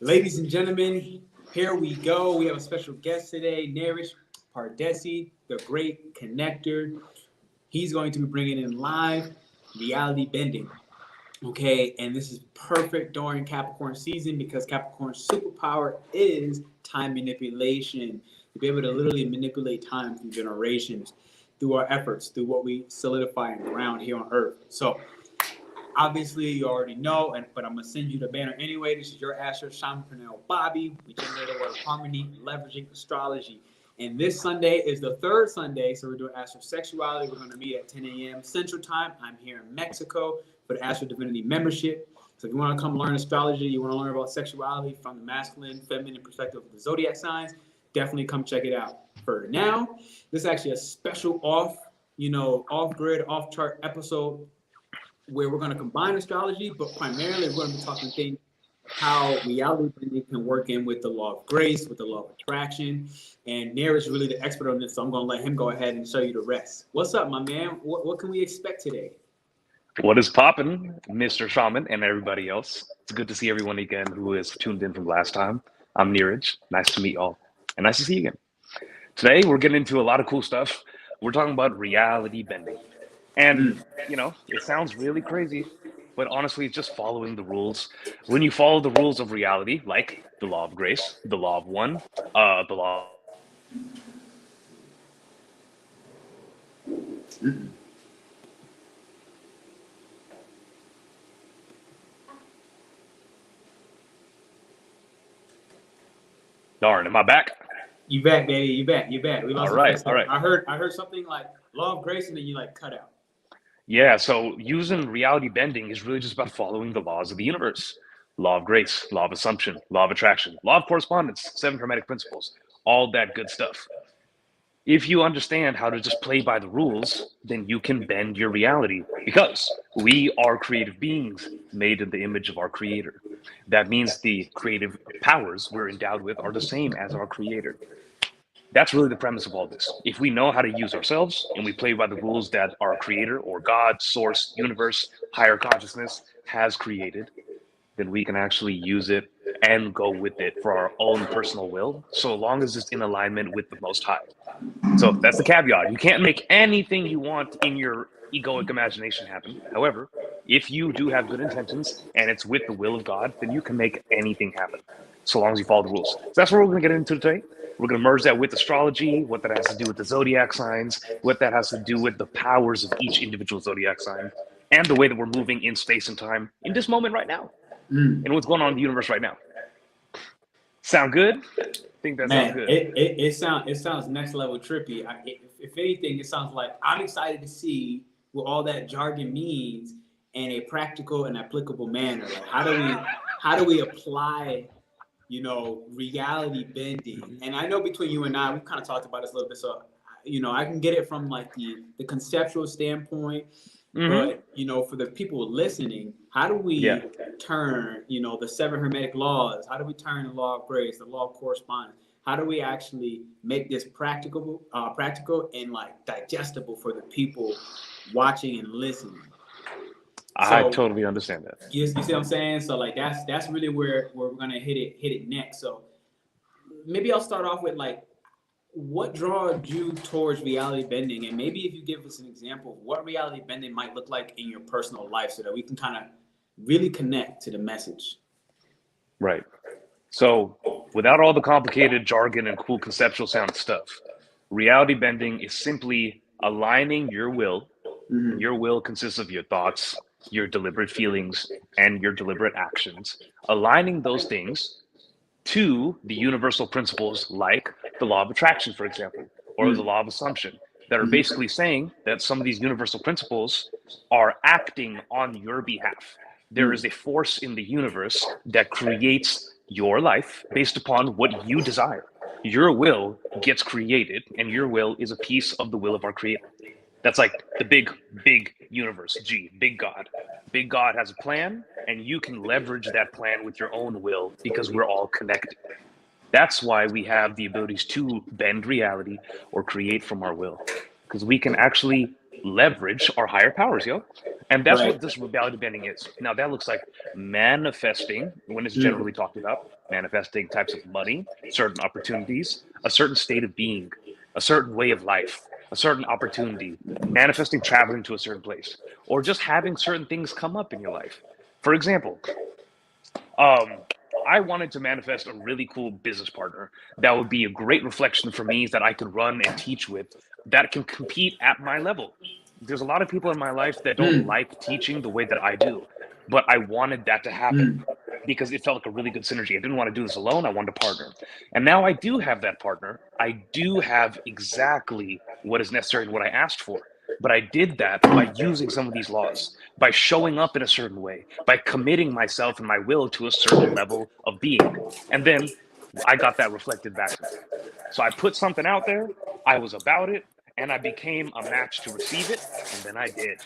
Ladies and gentlemen, here we go. We have a special guest today, Neeraj Pardesi, the great connector. He's going to be bringing in live reality bending. Okay, and this is perfect during Capricorn season because Capricorn's superpower is time manipulation. To be able to literally manipulate time through generations, through our efforts, through what we solidify and ground here on Earth. So obviously, you already know, but I'm going to send you the banner anyway. This is your AstroShaman, Pernell Bobby. We generate a word of harmony, leveraging astrology. And this Sunday is the third Sunday, so we're doing astrosexuality. We're going to meet at 10 a.m. Central Time. I'm here in Mexico for the Astro Divinity membership. So if you want to come learn astrology, you want to learn about sexuality from the masculine, feminine perspective of the zodiac signs, definitely come check it out. For now, this is actually a special off-grid, off-chart episode where we're going to combine astrology, but primarily we're going to be talking things how reality bending can work in with the law of grace, with the law of attraction. And Nair is really the expert on this, so I'm going to let him go ahead and show you the rest. What's up, my man? What can we expect today? What is poppin', Mr. Shaman and everybody else? It's good to see everyone again who is tuned in from last time. I'm Neeraj. Nice to meet y'all. And nice to see you again. Today, we're getting into a lot of cool stuff. We're talking about reality bending. And, it sounds really crazy, but honestly, it's just following the rules. When you follow the rules of reality, like the law of grace, the law of one, the law. Darn, am I back? You back, baby. You back. We lost All right. I heard something like law of grace, and then you cut out. Yeah, so using reality bending is really just about following the laws of the universe. Law of grace, law of assumption, law of attraction, law of correspondence, seven hermetic principles, all that good stuff. If you understand how to just play by the rules, then you can bend your reality because we are creative beings made in the image of our creator. That means the creative powers we're endowed with are the same as our creator. That's really the premise of all this. If we know how to use ourselves and we play by the rules that our creator or God, source, universe, higher consciousness has created, then we can actually use it and go with it for our own personal will, so long as it's in alignment with the Most High. So that's the caveat. You can't make anything you want in your egoic imagination happen. However, if you do have good intentions and it's with the will of God, then you can make anything happen, so long as you follow the rules. So that's what we're going to get into today. We're going to merge that with astrology, what that has to do with the zodiac signs, what that has to do with the powers of each individual zodiac sign, and the way that we're moving in space and time in this moment right now, and what's going on in the universe right now. Sound good? I think that sounds good. It sounds next level trippy. If anything, it sounds like I'm excited to see what all that jargon means in a practical and applicable manner. Like how do we apply reality bending? And I know between you and I, we've kind of talked about this a little bit, so I can get it from like the conceptual standpoint. But for the people listening, how do we turn the seven hermetic laws? How do we turn the law of grace, the law of correspondence? How do we actually make this practical and like digestible for the people watching and listening? I totally understand that. You see what I'm saying? So like that's really where we're gonna hit it next. So maybe I'll start off with like, what draws you towards reality bending, and maybe if you give us an example of what reality bending might look like in your personal life, so that we can kind of really connect to the message. Right. So without all the complicated jargon and cool conceptual sound stuff, reality bending is simply aligning your will. Your will consists of your thoughts, your deliberate feelings, and your deliberate actions. Aligning those things to the universal principles like the law of attraction, for example, or the law of assumption, that are basically saying that some of these universal principles are acting on your behalf. There is a force in the universe that creates your life based upon what you desire. Your will gets created, and your will is a piece of the will of our creator. That's like the big universe, G, big God. Big God has a plan, and you can leverage that plan with your own will because we're all connected. That's why we have the abilities to bend reality or create from our will, because we can actually leverage our higher powers, yo. And that's what this reality bending is. Now, that looks like manifesting when it's generally talked about, manifesting types of money, certain opportunities, a certain state of being, a certain way of life, a certain opportunity, manifesting traveling to a certain place, or just having certain things come up in your life. For example, um, I wanted to manifest a really cool business partner that would be a great reflection for me that I could run and teach with, that can compete at my level. There's a lot of people in my life that don't Mm, like teaching the way that I do, but I wanted that to happen mm, because it felt like a really good synergy. I didn't want to do this alone. I wanted to partner. And now I do have that partner. I do have exactly what is necessary and what I asked for. But I did that by using some of these laws, by showing up in a certain way, by committing myself and my will to a certain level of being. And then I got that reflected back to me. So I put something out there, I was about it, and I became a match to receive it, and then I did.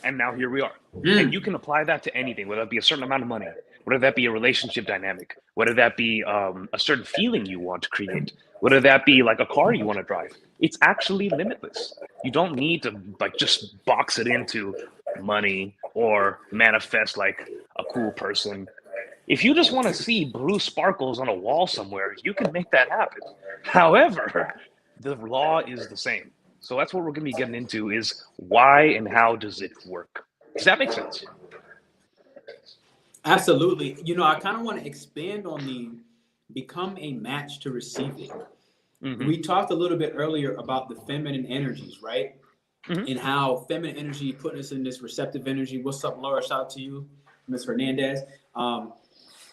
And now here we are. And you mm. can apply that to anything, whether that be a certain amount of money, whether that be a relationship dynamic, whether that be a certain feeling you want to create, whether that be like a car you want to drive. It's actually limitless. You don't need to like just box it into money or manifest like a cool person. If you just want to see blue sparkles on a wall somewhere, you can make that happen. However, the law is the same. So that's what we're going to be getting into is why and how does it work? Does that make sense? Absolutely. You know, I kind of want to expand on the become a match to receive it. Mm-hmm. We talked a little bit earlier about the feminine energies, right? Mm-hmm. And how feminine energy putting us in this receptive energy. What's up, Laura? Shout out to you, Miss Hernandez.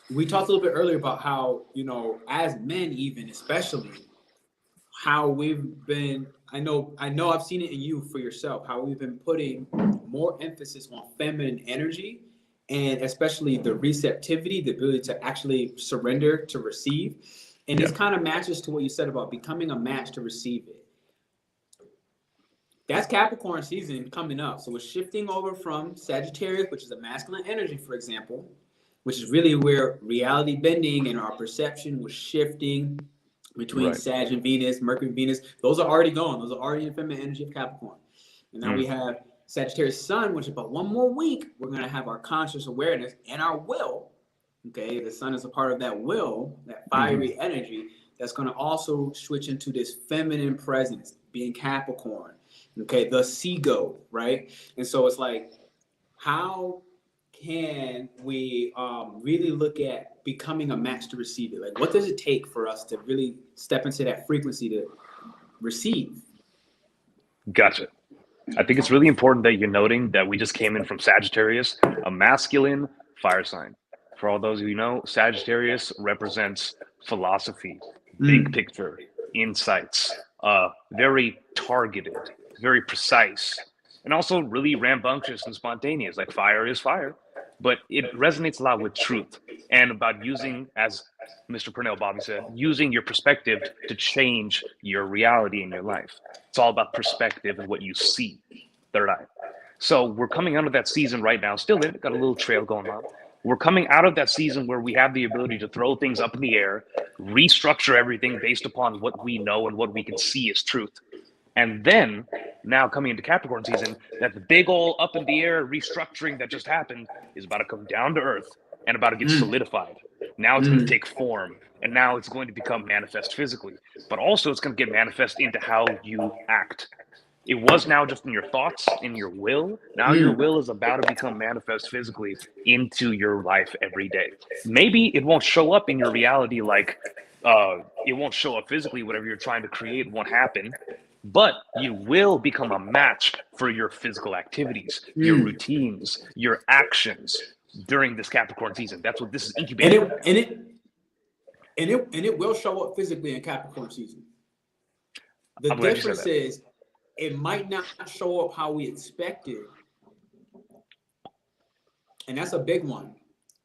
We talked a little bit earlier about how, you know, as men, even especially, how we've been. I know, I've seen it in you for yourself. How we've been putting more emphasis on feminine energy, and especially the receptivity, the ability to actually surrender to receive. And Yeah. this kind of matches to what you said about becoming a match to receive it. That's Capricorn season coming up. So we're shifting over from Sagittarius, which is a masculine energy, for example, which is really where reality bending and our perception was shifting between Right. Sag and Venus, Mercury and Venus. Those are already gone. Those are already in feminine energy of Capricorn. And now we have Sagittarius Sun, which is about one more week. We're going to have our conscious awareness and our will. Okay, the Sun is a part of that will, that Mm-hmm. fiery energy that's going to also switch into this feminine presence, being Capricorn. Okay, the Seago, right? And so it's like, how can we really look at becoming a match to receive it? Like, what does it take for us to really step into that frequency to receive? Gotcha. I think it's really important that you're noting that we just came in from Sagittarius, a masculine fire sign. For all those of you who know, Sagittarius represents philosophy, big Mm, picture, insights, very targeted, very precise, and also really rambunctious and spontaneous. Like fire is fire, but it resonates a lot with truth and about using, as Mr. Pernell Bobby said, using your perspective to change your reality in your life. It's all about perspective and what you see. Third eye. So we're coming out of that season right now, still in it, got a little trail going on. We're coming out of that season where we have the ability to throw things up in the air, restructure everything based upon what we know and what we can see as truth. And then now coming into Capricorn season, that the big old up in the air restructuring that just happened is about to come down to earth and about to get mm, solidified. Now it's going to mm, take form and now it's going to become manifest physically, but also it's going to get manifest into how you act. It was now just in your thoughts, in your will. Now your mm, will is about to become manifest physically into your life every day. Maybe it won't show up in your reality like it won't show up physically, whatever you're trying to create won't happen, but you will become a match for your physical activities, your mm. routines, your actions during this Capricorn season. That's what this is And incubating it right now. and it and it will show up physically in Capricorn season. The I'm glad you said difference that. is it might not show up how we expected, and that's a big one.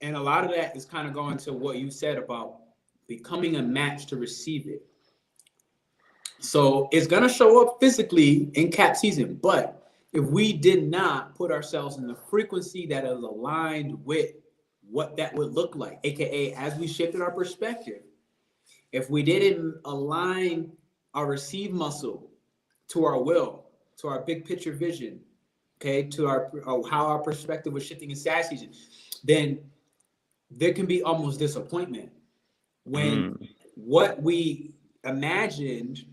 And a lot of that is kind of going to what you said about becoming a match to receive it. So it's going to show up physically in Cap season, but if we did not put ourselves in the frequency that is aligned with what that would look like, aka as we shifted our perspective, if we didn't align our receive muscle to our will, to our big picture vision, okay, to our how our perspective was shifting in Sag season, then there can be almost disappointment when what we imagined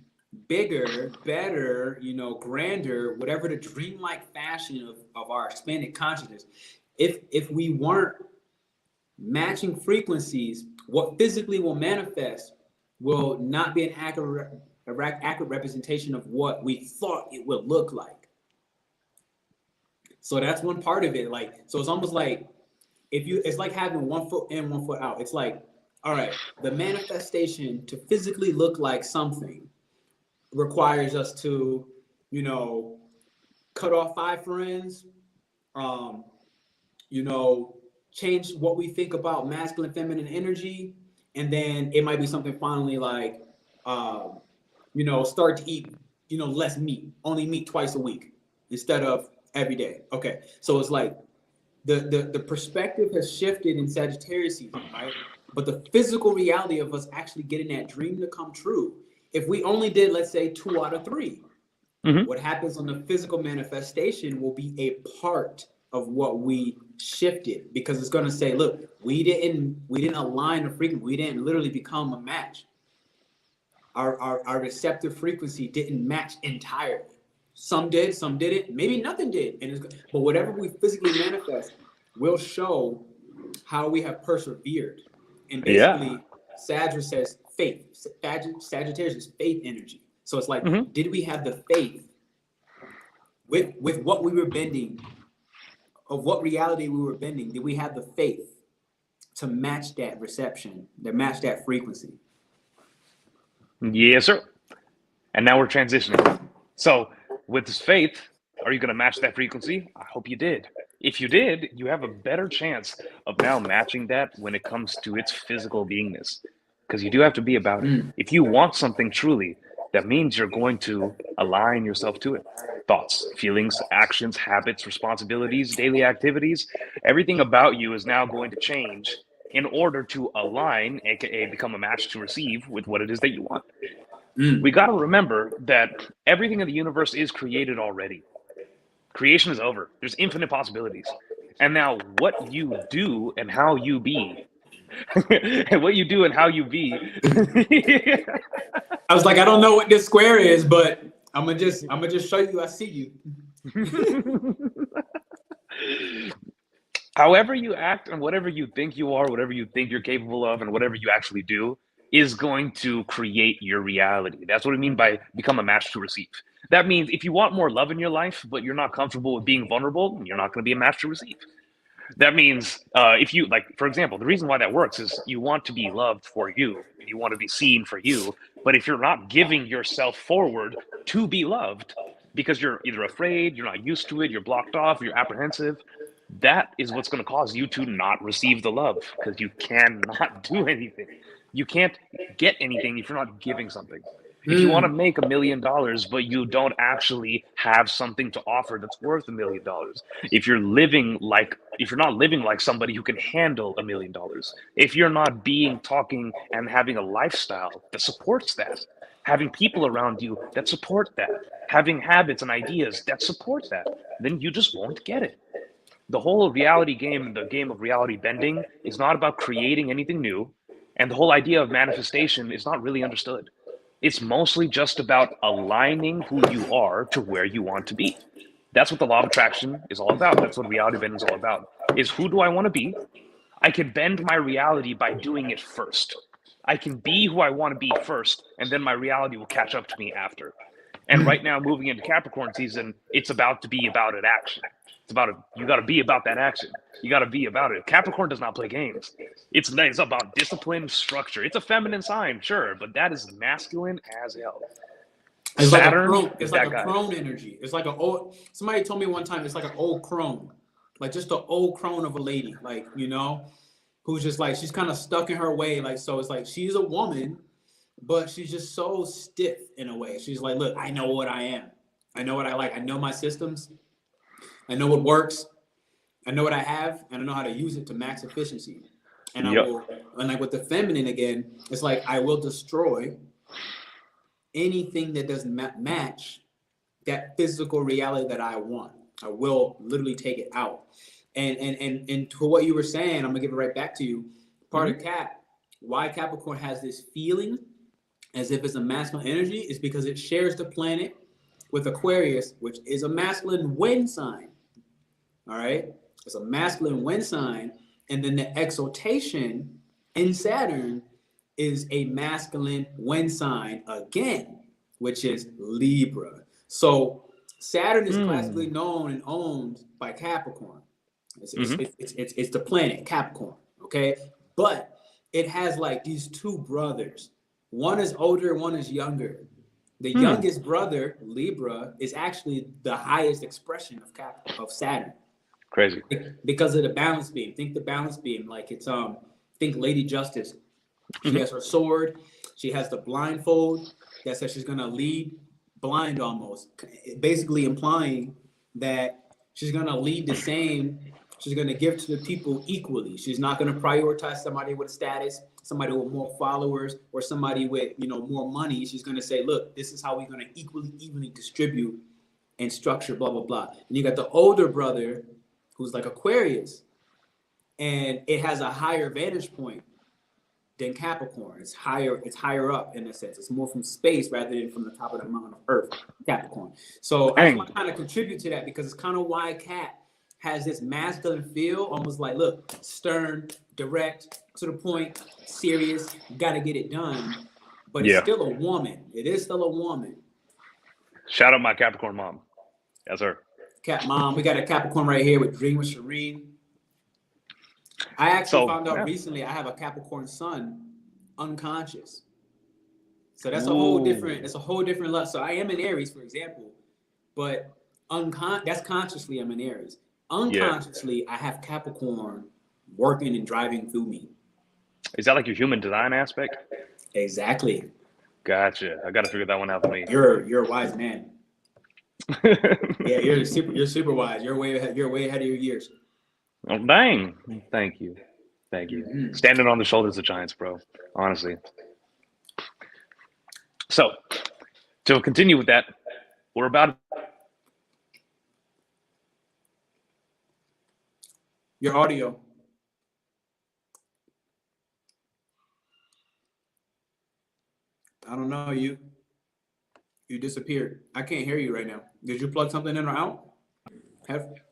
bigger, better, you know, grander, whatever the dreamlike fashion of our expanded consciousness, if we weren't matching frequencies, what physically will manifest will not be an accurate representation of what we thought it would look like. So that's one part of it. Like, so it's almost like it's like having 1 foot in, 1 foot out. It's like, all right, the manifestation to physically look like something requires us to, you know, cut off 5 friends, you know, change what we think about masculine, feminine energy, and then it might be something finally like, you know, start to eat, you know, less meat, only meat twice a week instead of every day. Okay, so it's like the perspective has shifted in Sagittarius season, right? But the physical reality of us actually getting that dream to come true, if we only did, let's say, 2 out of 3, what happens on the physical manifestation will be a part of what we shifted, because it's going to say, look, we didn't align the frequency, we didn't literally become a match. Our receptive frequency didn't match entirely. Some did, some didn't, maybe nothing did. But whatever we physically manifest will show how we have persevered. And basically, Sagittarius says faith. Sagittarius is faith energy. So it's like, did we have the faith with what we were bending, of what reality we were bending? Did we have the faith to match that reception, to match that frequency? Yes, sir. And now we're transitioning. So with this faith, are you going to match that frequency? I hope you did. If you did, you have a better chance of now matching that when it comes to its physical beingness, because you do have to be about it. If you want something truly, that means you're going to align yourself to it. Thoughts, feelings, actions, habits, responsibilities, daily activities, everything about you is now going to change in order to align, aka become a match to receive with what it is that you want. We got to remember that everything in the universe is created already. Creation is over. There's infinite possibilities. And now what you do and how you be, and what you do and how you be. I was like, I don't know what this square is, but I'm gonna just show you I see you. However you act and whatever you think you are, whatever you think you're capable of, and whatever you actually do is going to create your reality. That's what I mean by become a match to receive. That means if you want more love in your life, but you're not comfortable with being vulnerable, you're not going to be a match to receive. That means if you, like, for example, the reason why that works is you want to be loved for you, and you want to be seen for you. But if you're not giving yourself forward to be loved because you're either afraid, you're not used to it, you're blocked off, you're apprehensive, that is what's going to cause you to not receive the love, because you cannot do anything. You can't get anything if you're not giving something. If you want to make $1 million, but you don't actually have something to offer that's worth $1 million, if you're not living like somebody who can handle $1 million, if you're not talking, and having a lifestyle that supports that, having people around you that support that, having habits and ideas that support that, then you just won't get it. The whole reality game, the game of reality bending, is not about creating anything new. And the whole idea of manifestation is not really understood. It's mostly just about aligning who you are to where you want to be. That's what the law of attraction is all about. That's what reality bending is all about. Is who do I want to be? I can bend my reality by doing it first. I can be who I want to be first, and then my reality will catch up to me after. And right now, moving into Capricorn season, it's about to be about an action. It's about you got to be about that action. You got to be about it. Capricorn does not play games. It's about discipline, structure. It's a feminine sign, sure, but that is masculine as hell. It's Saturn, like a crone energy. It's like an old. Somebody told me one time it's like an old crone, like just an old crone of a lady, like, you know, who's just like, she's kind of stuck in her way. Like, so it's like she's a woman, but she's just so stiff in a way. She's like, look, I know what I am. I know what I like. I know my systems. I know what works. I know what I have, and I know how to use it to max efficiency. And I will, and like with the feminine again, it's like I will destroy anything that doesn't match that physical reality that I want. I will literally take it out. And to what you were saying, I'm gonna give it right back to you. Part of Cap, why Capricorn has this feeling as if it's a masculine energy is because it shares the planet with Aquarius, which is a masculine wind sign. All right, it's a masculine wind sign, and then the exaltation in Saturn is a masculine wind sign again, which is Libra. So Saturn is classically known and owned by Capricorn. It's the planet Capricorn, okay? But it has like these two brothers. One is older, one is younger. The youngest brother, Libra, is actually the highest expression of Saturn. Crazy. Because of the balance beam. Think the balance beam like it's think Lady Justice. She has her sword. She has the blindfold that says she's gonna lead blind almost, basically implying that she's gonna lead the same. She's gonna give to the people equally. She's not gonna prioritize somebody with status, somebody with more followers, or somebody with more money. She's gonna say, look, this is how we're gonna evenly distribute and structure, blah blah blah. And you got the older brother who's like Aquarius, and it has a higher vantage point than Capricorn. It's higher up in a sense. It's more from space rather than from the top of the mountain of Earth, Capricorn. So I just want to kind of contribute to that because it's kind of why Cap has this masculine feel, almost like, look, stern, direct, to the point, serious, gotta get it done. But it's still a woman. It is still a woman. Shout out my Capricorn mom. Yes, sir. Cap mom. We got a Capricorn right here with Dream with Shireen. I actually found out recently I have a Capricorn sun unconscious. So that's a whole different level. So I am in Aries, for example, but that's consciously I'm in Aries. Unconsciously, I have Capricorn working and driving through me. Is that like your human design aspect? Exactly. Gotcha. I got to figure that one out for me. You're a wise man. Yeah, you're super wise. You're way ahead of your years. Oh, dang. Thank you. Standing on the shoulders of giants, bro. Honestly. So, to continue with that, we're about... Your audio. I don't know. You disappeared. I can't hear you right now. Did you plug something in or out?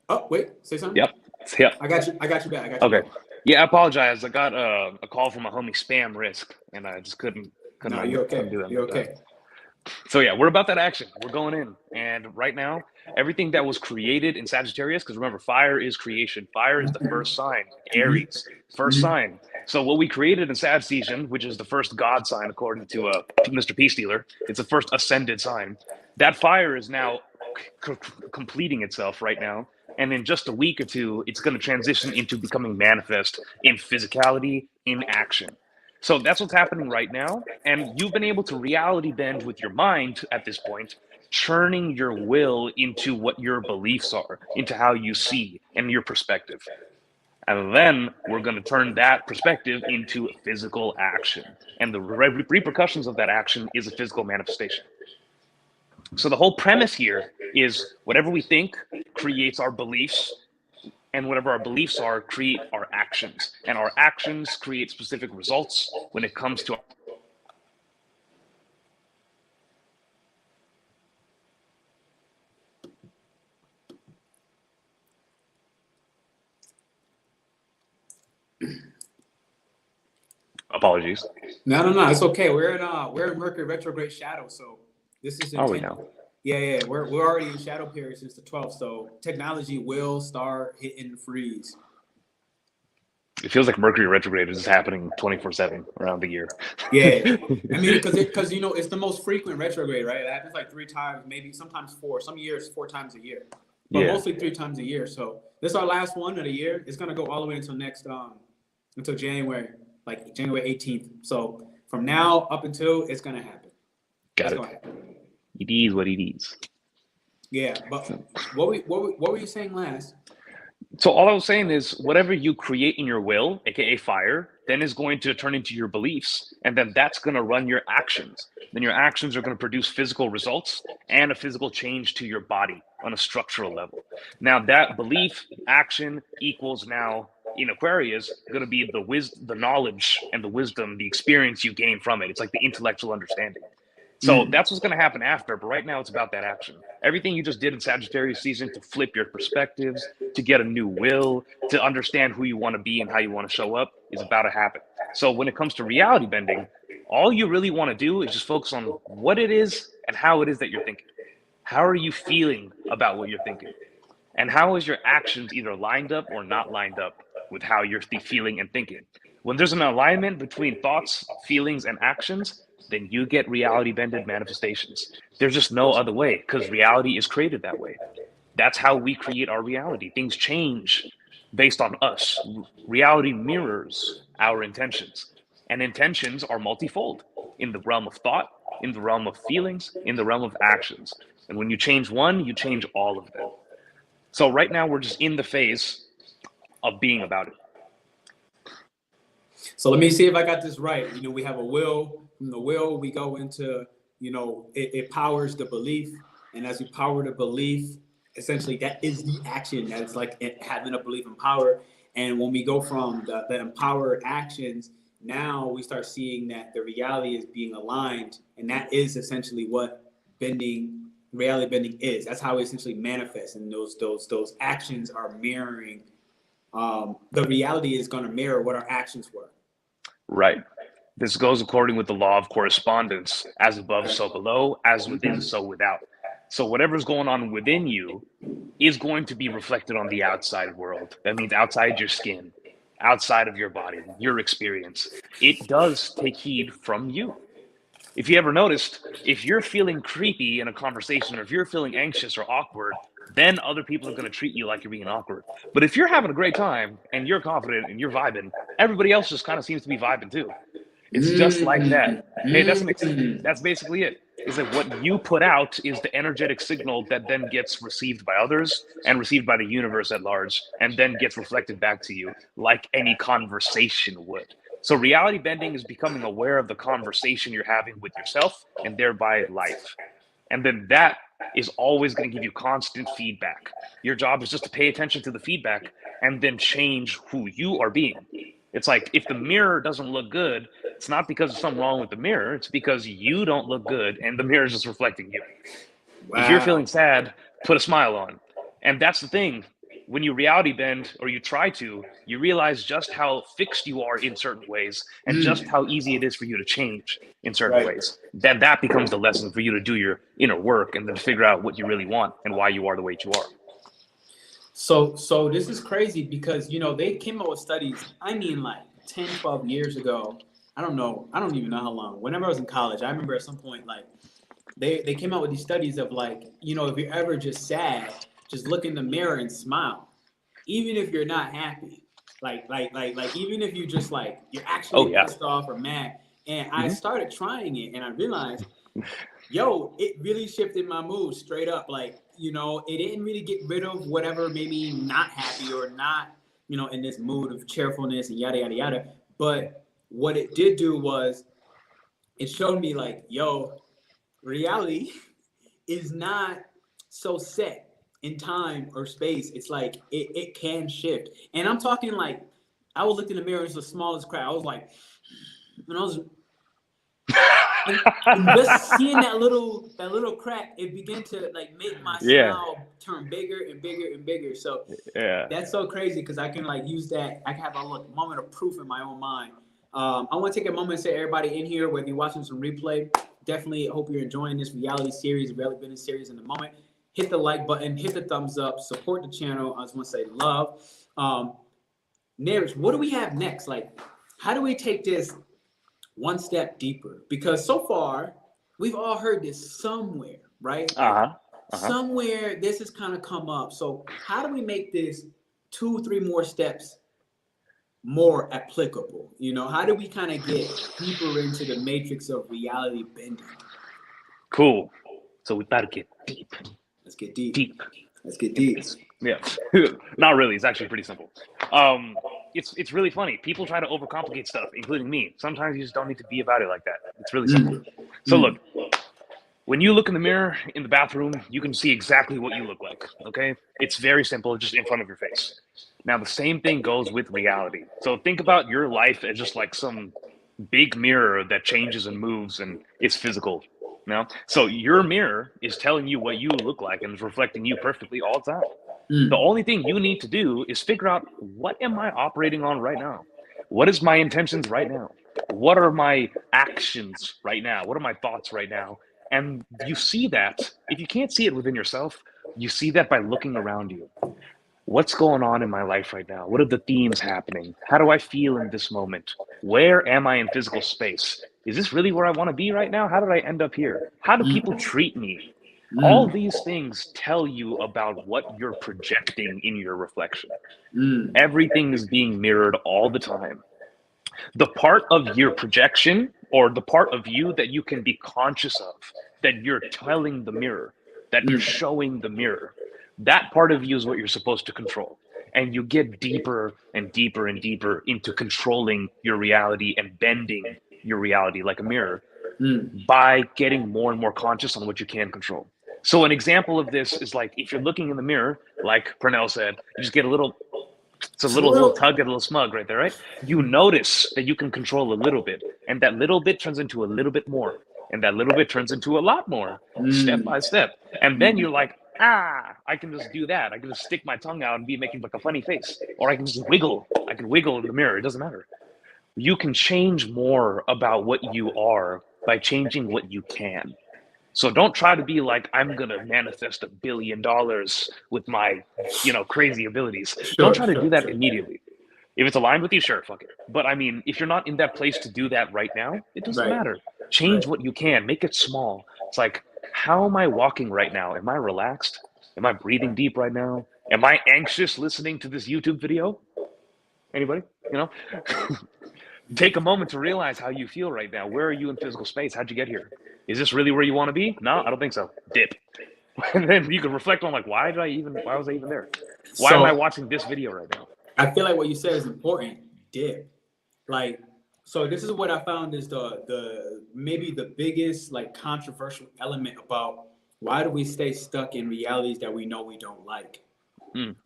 Oh, wait. Say something. Yep. I got you back. Okay. Yeah, I apologize. I got a call from my homie Spam Risk, and I just couldn't. No, you're okay. You're okay. So yeah, we're about that action. We're going in, and right now, everything that was created in Sagittarius, because remember, fire is creation. Fire is the first sign. Aries, first sign. So what we created in Sag season, which is the first God sign according to Mr. Peace Dealer, it's the first ascended sign. That fire is now completing itself right now. And in just a week or two, it's going to transition into becoming manifest in physicality, in action. So that's what's happening right now. And you've been able to reality bend with your mind at this point, churning your will into what your beliefs are, into how you see and your perspective. And then we're going to turn that perspective into physical action. And the repercussions of that action is a physical manifestation. So the whole premise here is whatever we think creates our beliefs, and whatever our beliefs are create our actions, and our actions create specific results when it comes to apologies. No, it's okay. We're in Mercury Retrograde Shadow, so this is we know. Yeah. We're already in shadow period since the 12th, so technology will start hitting freeze. It feels like Mercury retrograde is happening 24/7 around the year. Yeah, I mean, because it's the most frequent retrograde, right? It happens like 3 times, maybe sometimes 4. Some years 4 times a year, but mostly 3 times a year. So this is our last one of the year. It's gonna go all the way until until January, like January 18th. So from now up until it's gonna happen. Got it. It is what it is. Yeah, but what were you saying last? So all I was saying is whatever you create in your will, aka fire, then is going to turn into your beliefs, and then that's going to run your actions. Then your actions are going to produce physical results and a physical change to your body on a structural level. Now that belief action equals now in Aquarius going to be the knowledge and the wisdom, the experience you gain from it. It's like the intellectual understanding. So that's what's going to happen after. But right now, it's about that action. Everything you just did in Sagittarius season to flip your perspectives, to get a new will, to understand who you want to be and how you want to show up is about to happen. So when it comes to reality bending, all you really want to do is just focus on what it is and how it is that you're thinking. How are you feeling about what you're thinking? And how is your actions either lined up or not lined up with how you're feeling and thinking? When there's an alignment between thoughts, feelings, and actions, then you get reality bended manifestations. There's just no other way because reality is created that way. That's how we create our reality. Things change based on us. Reality mirrors our intentions, and intentions are multifold in the realm of thought, in the realm of feelings, in the realm of actions. And when you change one, you change all of them. So right now we're just in the phase of being about it. So let me see if I got this right. You know, we have a will. From the will, we go into, you know, it powers the belief. And as we power the belief, essentially that is the action. That's like it, having a belief in power. And when we go from the empowered actions, now we start seeing that the reality is being aligned. And that is essentially what reality bending is. That's how it essentially manifests. And those actions are mirroring. The reality is going to mirror what our actions were. Right. This goes according with the law of correspondence, as above, so below, as within, so without. So whatever's going on within you is going to be reflected on the outside world. That means outside your skin, outside of your body, your experience. It does take heed from you. If you ever noticed, if you're feeling creepy in a conversation, or if you're feeling anxious or awkward, then other people are going to treat you like you're being awkward. But if you're having a great time and you're confident and you're vibing, everybody else just kind of seems to be vibing too. It's just like that. Hey, that's basically it. Is that what you put out is the energetic signal that then gets received by others and received by the universe at large, and then gets reflected back to you like any conversation would. So reality bending is becoming aware of the conversation you're having with yourself and thereby life. And then that is always going to give you constant feedback. Your job is just to pay attention to the feedback and then change who you are being. It's like if the mirror doesn't look good, it's not because there's something wrong with the mirror. It's because you don't look good and the mirror is just reflecting you. Wow. If you're feeling sad, put a smile on. And that's the thing. When you reality bend, or you try to, you realize just how fixed you are in certain ways and just how easy it is for you to change in certain ways. Then that becomes the lesson for you to do your inner work and then figure out what you really want and why you are the way you are. So this is crazy because, you know, they came up with studies, I mean, like 10, 12 years ago. I don't even know how long. Whenever I was in college, I remember at some point, like, they came out with these studies of, like, you know, if you're ever just sad, just look in the mirror and smile, even if you're not happy. Like even if you just like you're actually pissed off or mad. And I started trying it, and I realized, yo, it really shifted my mood straight up. Like, you know, it didn't really get rid of whatever made me not happy or not, you know, in this mood of cheerfulness and yada yada yada. But what it did do was it showed me, like, yo, reality is not so set in time or space. It's like it can shift. And I'm talking like I was looking in the mirror, it's the smallest crack. I was like, and I was and just seeing that little crack, it began to like make my smile turn bigger and bigger and bigger. So that's so crazy because I can like use that. I can have a moment of proof in my own mind. I want to take a moment and say, everybody in here, whether you're watching some replay, definitely hope you're enjoying this reality bending series in the moment. Hit the like button, hit the thumbs up, support the channel. I just want to say love. Neeraj, what do we have next? Like, how do we take this one step deeper? Because so far, we've all heard this somewhere, right? Somewhere this has kind of come up. So how do we make this 2-3 more steps more applicable? You know, how do we kind of get deeper into the matrix of reality bending? Cool. So we better get deep. Let's get deep. Deep. Let's get deep. Yeah, not really. It's actually pretty simple. It's really funny. People try to overcomplicate stuff, including me. Sometimes you just don't need to be about it like that. It's really simple. So look, when you look in the mirror in the bathroom, you can see exactly what you look like. Okay, it's very simple, just in front of your face. Now the same thing goes with reality. So think about your life as just like some big mirror that changes and moves and is physical. No, so your mirror is telling you what you look like and is reflecting you perfectly all the time. The only thing you need to do is figure out, what am I operating on right now? What is my intentions right now? What are my actions right now? What are my thoughts right now? And you see that. If you can't see it within yourself, you see that by looking around you. What's going on in my life right now? What are the themes happening? How do I feel in this moment? Where am I in physical space? Is this really where I want to be right now? How did I end up here? How do people treat me? All these things tell you about what you're projecting in your reflection. Everything is being mirrored all the time. The part of your projection, or the part of you that you can be conscious of, that you're telling the mirror, that you're showing the mirror, that part of you is what you're supposed to control. And you get deeper and deeper and deeper into controlling your reality and bending your reality like a mirror by getting more and more conscious on what you can control. So an example of this is like, if you're looking in the mirror, like Pernell said, you just get a little, it's a little tug, get a little smug right there, right? You notice that you can control a little bit, and that little bit turns into a little bit more, and that little bit turns into a lot more, step by step. And then you're like, I can just do that. I can just stick my tongue out and be making like a funny face, or I can just wiggle. I can wiggle in the mirror. It doesn't matter. You can change more about what you are by changing what you can. So don't try to be like, I'm going to manifest $1 billion with my, crazy abilities. Don't try to do that immediately. If it's aligned with you, sure, fuck it. But I mean, if you're not in that place to do that right now, it doesn't matter. Change what you can. Make it small. It's like, how am I walking right now? Am I relaxed? Am I breathing deep right now? Am I anxious listening to this YouTube video? Anybody? Take a moment to realize how you feel right now. Where are you in physical space? How'd you get here? Is this really where you want to be? No, I don't think so. Dip. And then you can reflect on like, why was I even there? Why am I watching this video right now? I feel like what you said is important. Dip. Like, so this is what I found is the maybe the biggest like controversial element about why do we stay stuck in realities that we know we don't like,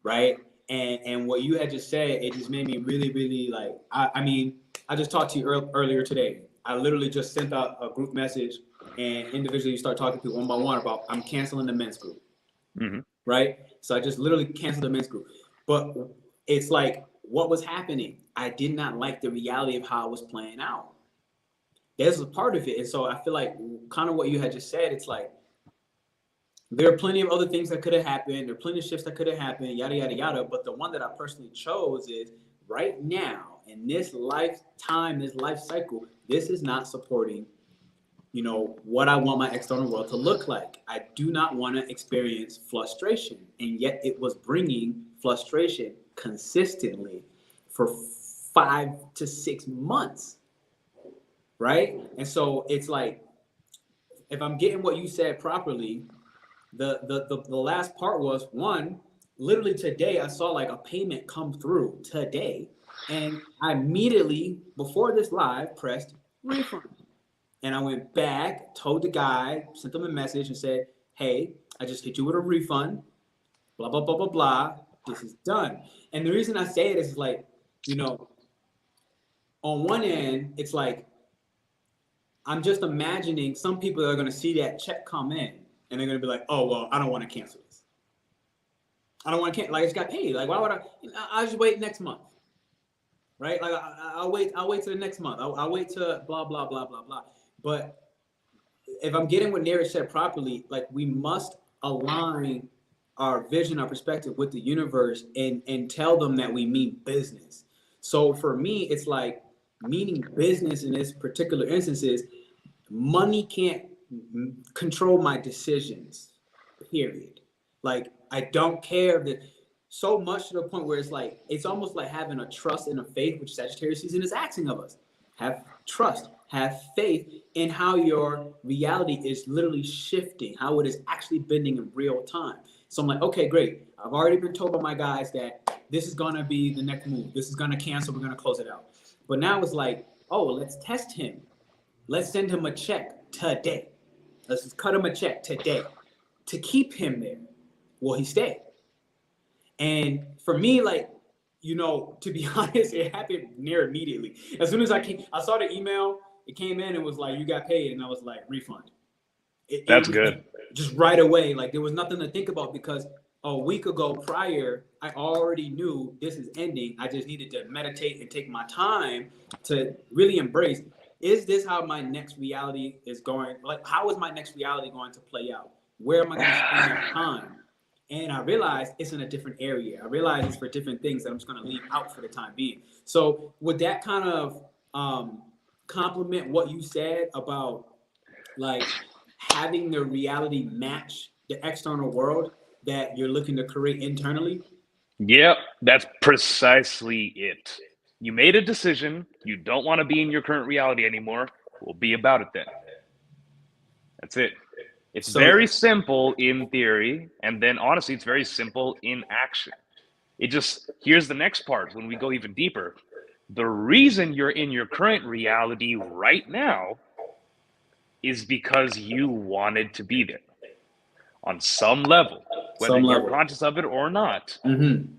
right? And what you had just said, it just made me really, really like. I mean, I just talked to you earlier today. I literally just sent out a group message, and individually you start talking to people one by one about I'm canceling the men's group, right? So I just literally canceled the men's group, but it's like, what was happening? I did not like the reality of how it was playing out. This was part of it. And so I feel like kind of what you had just said, it's like, there are plenty of other things that could have happened. There are plenty of shifts that could have happened, yada, yada, yada. But the one that I personally chose is right now in this lifetime, this life cycle, this is not supporting, what I want my external world to look like. I do not want to experience frustration. And yet it was bringing frustration consistently for 5 to 6 months, right? And so it's like, if I'm getting what you said properly, the last part was, one, literally today I saw like a payment come through today, and I immediately before this live pressed refund, and I went back, told the guy, sent them a message and said, hey, I just hit you with a refund, blah blah blah blah blah, this is done. And the reason I say it is like, on one end, it's like, I'm just imagining some people are going to see that check come in and they're going to be like, oh, well, I don't want to cancel this. I don't want to cancel. Like, it's got paid. Like, why would I'll just wait next month. Right? Like, I'll wait till the next month. I'll wait till blah, blah, blah, blah, blah. But if I'm getting what Neeraj said properly, like, we must align our vision, our perspective with the universe and tell them that we mean business. So for me, it's like meaning business in this particular instance is money can't control my decisions, period. Like, I don't care that so much to the point where it's like, it's almost like having a trust and a faith, which Sagittarius season is asking of us. Have trust, have faith in how your reality is literally shifting, how it is actually bending in real time. So I'm like, okay, great. I've already been told by my guys that this is going to be the next move. This is going to cancel. We're going to close it out. But now it's like, oh, let's test him. Let's send him a check today. Let's just cut him a check today to keep him there. Will he stay? And for me, like, you know, to be honest, it happened near immediately. As soon as I saw the email, it came in and was like, you got paid. And I was like, refund. That's good. Just right away. Like, there was nothing to think about because a week ago prior, I already knew this is ending. I just needed to meditate and take my time to really embrace, is this how my next reality is going? Like, how is my next reality going to play out? Where am I going to spend my time? And I realized it's in a different area. I realized it's for different things that I'm just going to leave out for the time being. So would that kind of complement what you said about like having the reality match the external world that you're looking to create internally? Yep, that's precisely it. You made a decision. You don't want to be in your current reality anymore. We'll be about it then. That's it. It's very simple in theory, and then honestly, it's very simple in action. Here's the next part when we go even deeper. The reason you're in your current reality right now is because you wanted to be there on some level, whether you're conscious of it or not. Mm-hmm.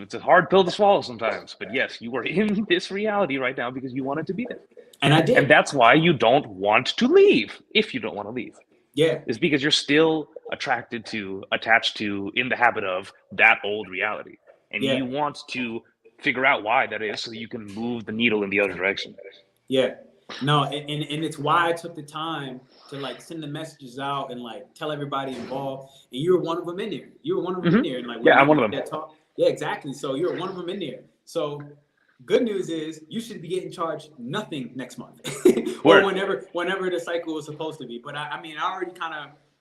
It's a hard pill to swallow sometimes, but yes, you are in this reality right now because you wanted to be there. And I did. And that's why you don't want to leave if you don't want to leave. Yeah. Is because you're still attached to, in the habit of that old reality. And you want to figure out why that is so you can move the needle in the other direction. Yeah. No, and it's why I took the time to like send the messages out and like tell everybody involved. And you were one of them in there. You were one of them in there. And like, yeah, I'm one of them. Yeah, exactly. So you're one of them in there. So good news is you should be getting charged nothing next month or whenever the cycle was supposed to be. But I mean, I already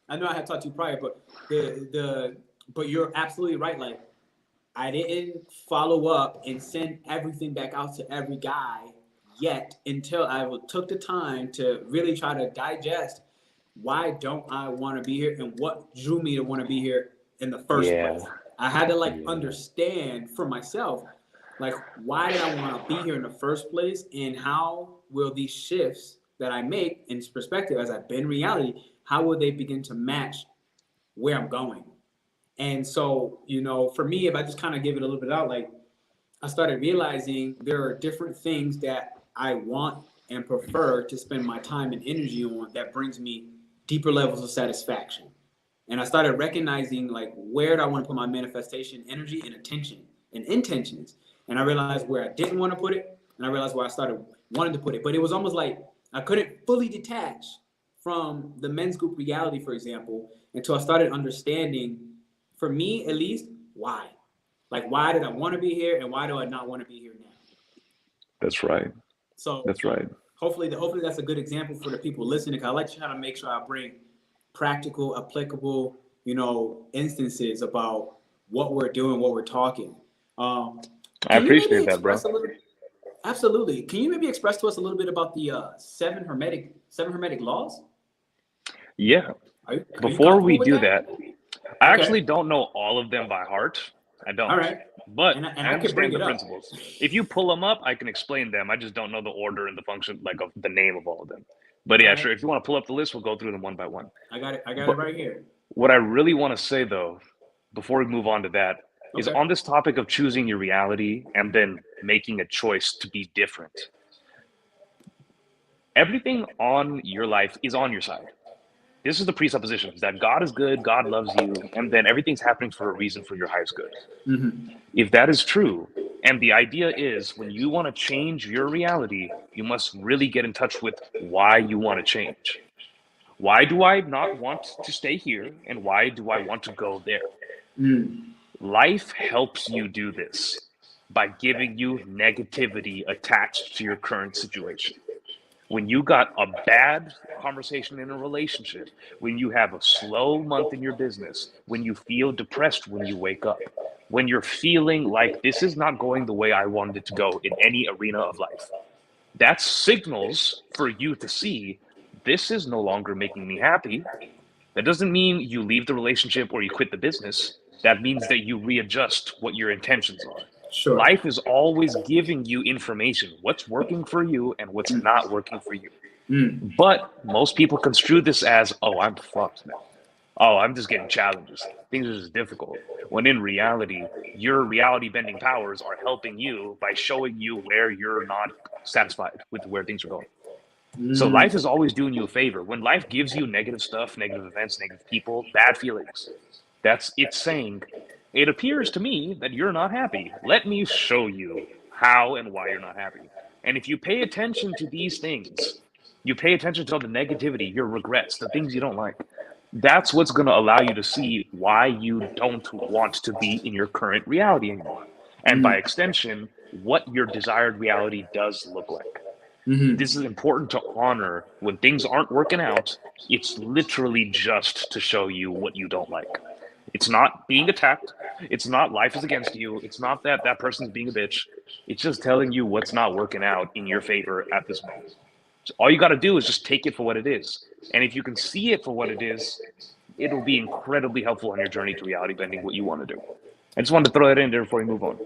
I know I had talked to you prior, but but you're absolutely right. Like, I didn't follow up and send everything back out to every guy yet until I took the time to really try to digest why don't I want to be here and what drew me to want to be here in the first place. I had to understand for myself, like, why did I want to be here in the first place, and how will these shifts that I make in perspective as I've been reality, how will they begin to match where I'm going? And so, you know, for me, if I just kind of give it a little bit out, like, I started realizing there are different things that I want and prefer to spend my time and energy on that brings me deeper levels of satisfaction. And I started recognizing, like, where do I want to put my manifestation energy and attention and intentions. And I realized where I didn't want to put it, and I realized where I started wanting to put it. But it was almost like I couldn't fully detach from the men's group reality, for example, until I started understanding, for me at least, why. Like, why did I want to be here, and why do I not want to be here now? That's right. So that's right. Hopefully that's a good example for the people listening. Cause I like to try to make sure I bring practical, applicable, you know, instances about what we're doing, what we're talking. I appreciate that, bro. Absolutely. Can you maybe express to us a little bit about the seven hermetic laws? Yeah. Before we do that, I actually don't know all of them by heart. I don't. All right. But I understand the principles. If you pull them up, I can explain them. I just don't know the order and the function, like, of the name of all of them. But yeah, sure. If you want to pull up the list, we'll go through them one by one. I got it right here. What I really want to say, though, before we move on to that, is on this topic of choosing your reality and then making a choice to be different. Everything on your life is on your side. This is the presupposition, that God is good, God loves you, and then everything's happening for a reason, for your highest good. Mm-hmm. If that is true, and the idea is when you want to change your reality, you must really get in touch with why you want to change. Why do I not want to stay here, and why do I want to go there? Life helps you do this by giving you negativity attached to your current situation. When you got a bad conversation in a relationship, when you have a slow month in your business, when you feel depressed when you wake up, when you're feeling like this is not going the way I wanted it to go in any arena of life, that's signals for you to see this is no longer making me happy. That doesn't mean you leave the relationship or you quit the business. That means that you readjust what your intentions are. Sure. Life is always giving you information, what's working for you and what's not working for you. Mm. But most people construe this as, oh, I'm fucked now. Oh, I'm just getting challenges. Things are just difficult. When in reality, your reality bending powers are helping you by showing you where you're not satisfied with where things are going. So Mm. life is always doing you a favor. When life gives you negative stuff, negative events, negative people, bad feelings, that's it's saying, it appears to me that you're not happy. Let me show you how and why you're not happy. And if you pay attention to these things, you pay attention to all the negativity, your regrets, the things you don't like, that's what's going to allow you to see why you don't want to be in your current reality anymore. And by Mm. extension, what your desired reality does look like. Mm-hmm. This is important to honor when things aren't working out. It's literally just to show you what you don't like. It's not being attacked. It's not life is against you. It's not that that person's being a bitch. It's just telling you what's not working out in your favor at this moment. So all you got to do is just take it for what it is. And if you can see it for what it is, it'll be incredibly helpful on your journey to reality bending what you want to do. I just wanted to throw that in there before we move on.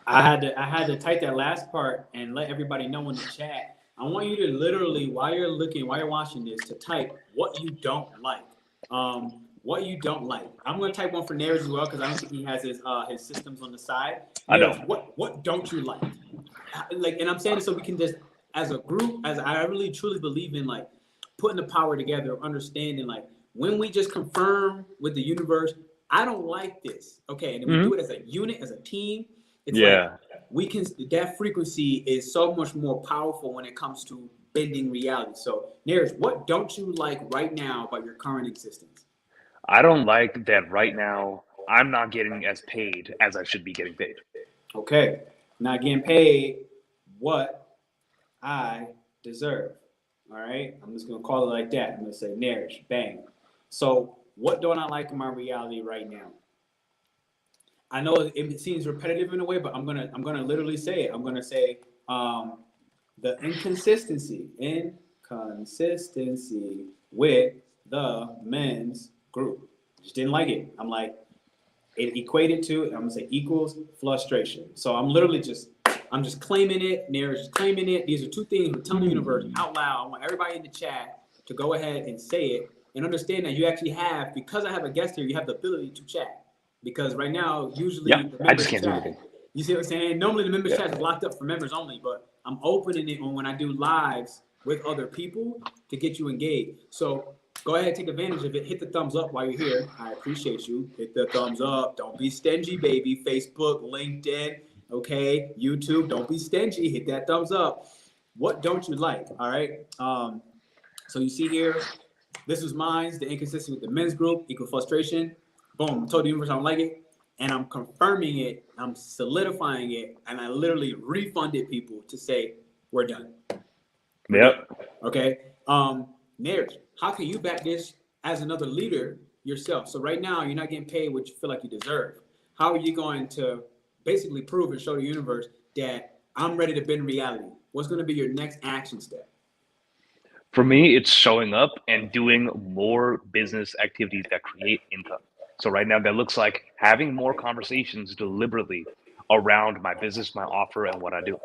I had to type that last part and let everybody know in the chat. I want you to literally, while you're watching this, to type what you don't like. What you don't like. I'm gonna type one for Neeraj as well because I don't think he has his systems on the side. I Neeraj, don't. what don't you like? Like, and I'm saying this so we can just, as a group, as I really truly believe in, like, putting the power together, understanding, like, when we just confirm with the universe, I don't like this. Okay, and then we do it as a unit, as a team. It's like we can, that frequency is so much more powerful when it comes to bending reality. So, Neeraj, what don't you like right now about your current existence? I don't like that right now I'm not getting as paid as I should be getting paid. Okay, not getting paid what I deserve. All right, I'm just gonna call it like that. I'm gonna say Neeraj, bang. So, what don't I like in my reality right now? I know it seems repetitive in a way, but I'm gonna literally say it. I'm gonna say the inconsistency with the men's group. Just didn't like it. I'm like, it equated to, I'm gonna say equals frustration. So I'm just claiming it. Neeraj is claiming it. These are two things we're telling the universe out loud. I want everybody in the chat to go ahead and say it and understand that you actually have, because I have a guest here, you have the ability to chat. Because right now, usually the I members just can't do chat. anything. You see what I'm saying? Normally the members chat is locked up for members only, but I'm opening it on when I do lives with other people to get you engaged. So go ahead and take advantage of it. Hit the thumbs up while you're here. I appreciate you. Hit the thumbs up. Don't be stingy, baby. Facebook, LinkedIn, okay? YouTube, don't be stingy. Hit that thumbs up. What don't you like? All right. So you see here, this was mine. The inconsistency with the men's group, equal frustration. Boom. I told the universe I don't like it. And I'm confirming it. I'm solidifying it. And I literally refunded people to say, we're done. We're done. Okay. Neeraj, how can you back this as another leader yourself? So right now, you're not getting paid what you feel like you deserve. How are you going to basically prove and show the universe that I'm ready to bend reality? What's going to be your next action step? For me, it's showing up and doing more business activities that create income. So right now, that looks like having more conversations deliberately around my business, my offer, and what I do.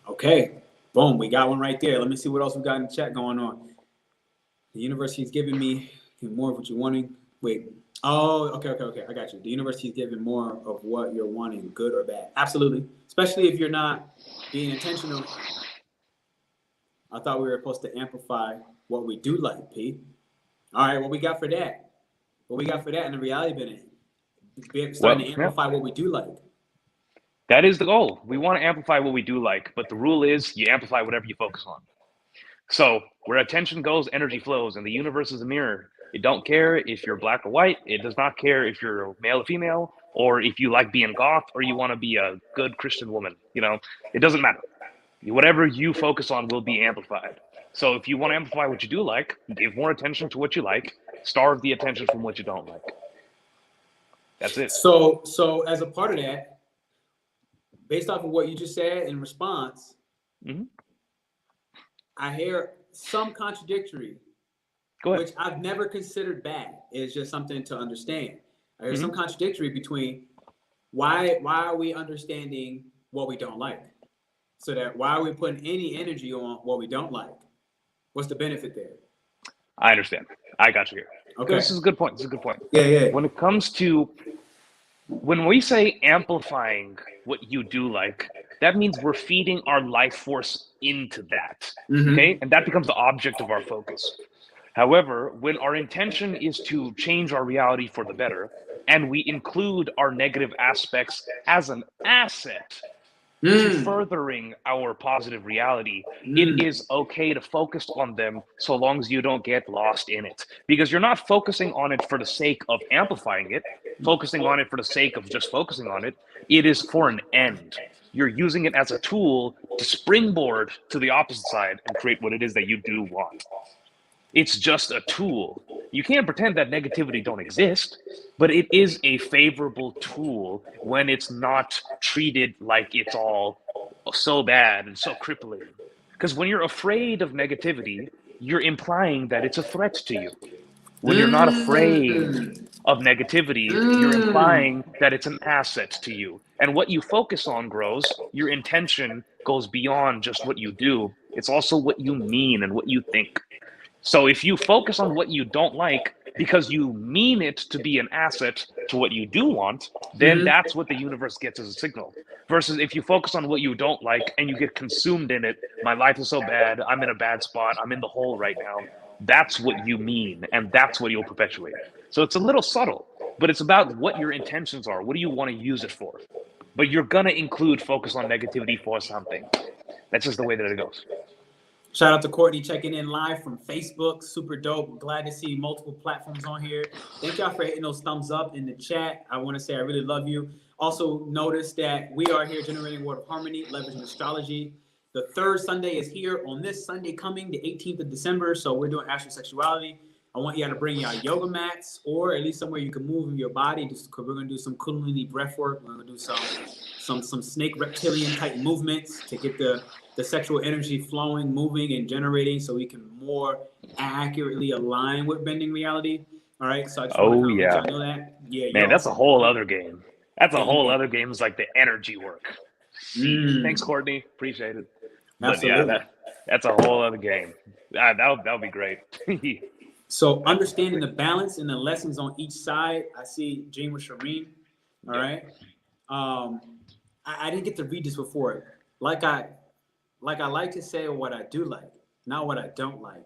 Okay, boom, we got one right there. Let me see what else we got in the chat going on. The university is giving me more of what you're wanting. Wait, oh, okay, I got you. The university is giving more of what you're wanting, good or bad. Absolutely, especially if you're not being intentional. I thought we were supposed to amplify what we do like, P. All right, what we got for that? What we got for that in the reality bit? Starting to amplify what we do like. That is the goal. We want to amplify what we do like, but the rule is you amplify whatever you focus on. So where attention goes, energy flows, and the universe is a mirror. It don't care if you're black or white. It does not care if you're male or female, or if you like being goth, or you want to be a good Christian woman. You know, it doesn't matter. Whatever you focus on will be amplified. So if you want to amplify what you do like, give more attention to what you like, starve the attention from what you don't like. That's it. So as a part of that, based off of what you just said in response, I hear some contradictory Go ahead. which I've never considered bad. It's just something to understand. There's Mm-hmm. some contradictory between why are we understanding what we don't like? So that why are we putting any energy on what we don't like? What's the benefit there? I understand. I got you here. Okay. This is a good point. This is a good point. Yeah. When it comes to when we say amplifying what you do like, that means we're feeding our life force into that. Mm-hmm. Okay? And that becomes the object of our focus. However, when our intention is to change our reality for the better, and we include our negative aspects as an asset to furthering our positive reality, it is okay to focus on them so long as you don't get lost in it. Because you're not focusing on it for the sake of amplifying it, focusing on it for the sake of just focusing on it. It is for an end. You're using it as a tool to springboard to the opposite side and create what it is that you do want. It's just a tool. You can't pretend that negativity don't exist, but it is a favorable tool when it's not treated like it's all so bad and so crippling. Because when you're afraid of negativity, you're implying that it's a threat to you. When you're not afraid of negativity, you're implying that it's an asset to you. And what you focus on grows. Your intention goes beyond just what you do. It's also what you mean and what you think. So if you focus on what you don't like because you mean it to be an asset to what you do want, then that's what the universe gets as a signal. Versus if you focus on what you don't like and you get consumed in it, my life is so bad, I'm in a bad spot, I'm in the hole right now. That's what you mean, and that's what you'll perpetuate. So it's a little subtle, but it's about what your intentions are. What do you want to use it for? But you're going to include focus on negativity for something. That's just the way that it goes. Shout out to Courtney checking in live from Facebook. Super dope. Glad to see multiple platforms on here. Thank y'all for hitting those thumbs up in the chat. I want to say I really love you. Also, notice that we are here generating Word of Harmony, leveraging astrology. The third Sunday is here on this Sunday coming, the 18th of December. So we're doing astrosexuality. I want y'all to bring y'all yoga mats or at least somewhere you can move in your body. Just because we're going to do some Kundalini breath work. We're going to do some snake reptilian type movements to get the sexual energy flowing, moving, and generating so we can more accurately align with bending reality. All right. So I just want to let y'all know that. Yeah, man, that's a whole other game. That's a whole other game. It's like the energy work. Thanks, Courtney. Appreciate it. But absolutely. Yeah, that's a whole other game. That'll be great. So understanding the balance and the lessons on each side. I see Gene with Shireen. All right. I didn't get to read this before. Like I like to say what I do like, not what I don't like.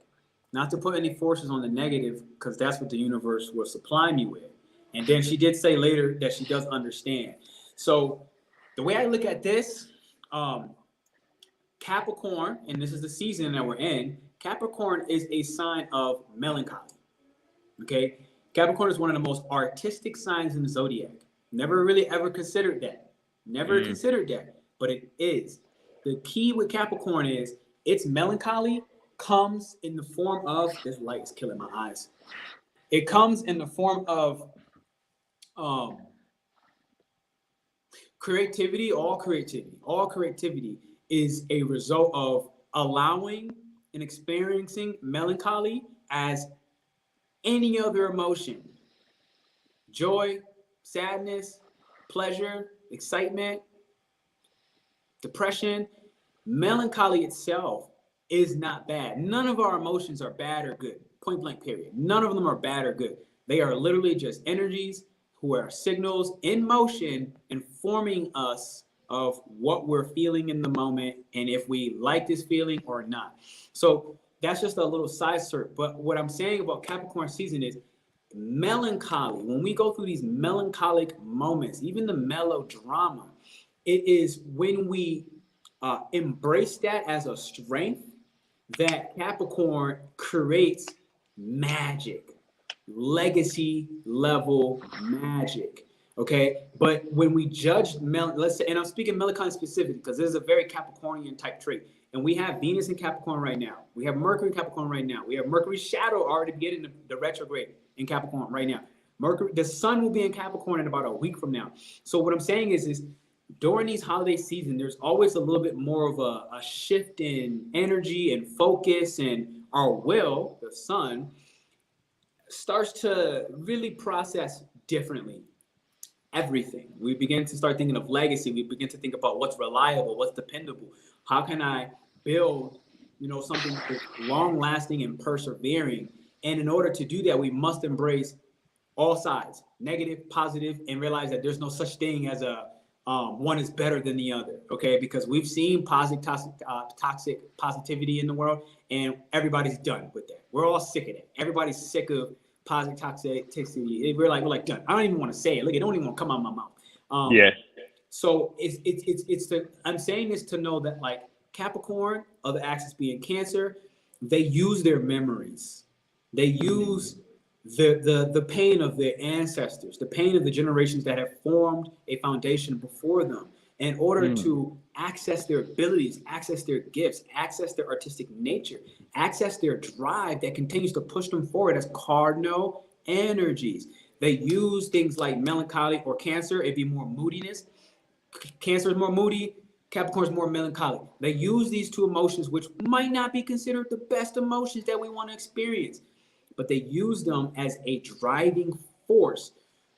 Not to put any forces on the negative, because that's what the universe will supply me with. And then she did say later that she does understand. So the way I look at this, Capricorn, and this is the season that we're in, Capricorn is a sign of melancholy. Okay? Capricorn is one of the most artistic signs in the zodiac. Never really ever considered that. Never considered that, but it is. The key with Capricorn is its melancholy comes in the form of, this light is killing my eyes. It comes in the form of creativity. All creativity is a result of allowing and experiencing melancholy as any other emotion. Joy, sadness, pleasure, excitement, depression. Melancholy itself is not bad. None of our emotions are bad or good. Point blank, period. None of them are bad or good. They are literally just energies who are signals in motion informing us of what we're feeling in the moment and if we like this feeling or not. So that's just a little side cert. But what I'm saying about Capricorn season is melancholy. When we go through these melancholic moments, even the melodrama, it is when we embrace that as a strength that Capricorn creates magic, legacy level magic. Okay, but when we judge let's say, and I'm speaking melancholy specifically because this is a very Capricornian type trait, and we have Venus in Capricorn right now. We have Mercury in Capricorn right now. We have Mercury Shadow already beginning the retrograde in Capricorn right now. Mercury, the sun will be in Capricorn in about a week from now. So what I'm saying is during these holiday season, there's always a little bit more of a shift in energy and focus and our will, the sun, starts to really process differently everything. We begin to start thinking of legacy. We begin to think about what's reliable, what's dependable. How can I build, something that's long lasting and persevering? And in order to do that, we must embrace all sides, negative, positive, and realize that there's no such thing as a one is better than the other. Okay, because we've seen toxic positivity in the world, and everybody's done with that. We're all sick of it. Everybody's sick of positive toxicity. We're like done. I don't even want to say it. Look, it don't even want to come out of my mouth. Yeah. So I'm saying this to know that like Capricorn, other axis being Cancer, they use their memories. They use the pain of their ancestors, the pain of the generations that have formed a foundation before them in order to access their abilities, access their gifts, access their artistic nature, access their drive that continues to push them forward as cardinal energies. They use things like melancholy or Cancer, it'd be more moodiness. Cancer is more moody, Capricorn is more melancholic. They use these two emotions, which might not be considered the best emotions that we want to experience, but they use them as a driving force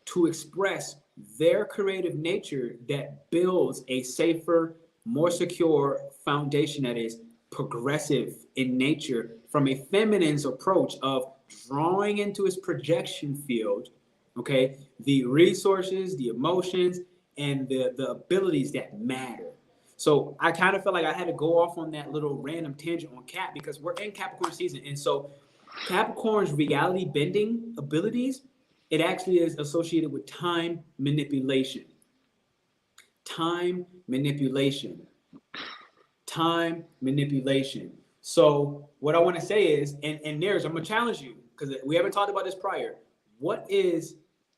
to express their creative nature that builds a safer, more secure foundation that is progressive in nature from a feminine's approach of drawing into its projection field, okay, the resources, the emotions, and the abilities that matter. So I kind of felt like I had to go off on that little random tangent on Cap because we're in Capricorn season. And so Capricorn's reality bending abilities, it actually is associated with time manipulation. Time manipulation. Time manipulation. So what I want to say is, and Neeraj, I'm going to challenge you because we haven't talked about this prior.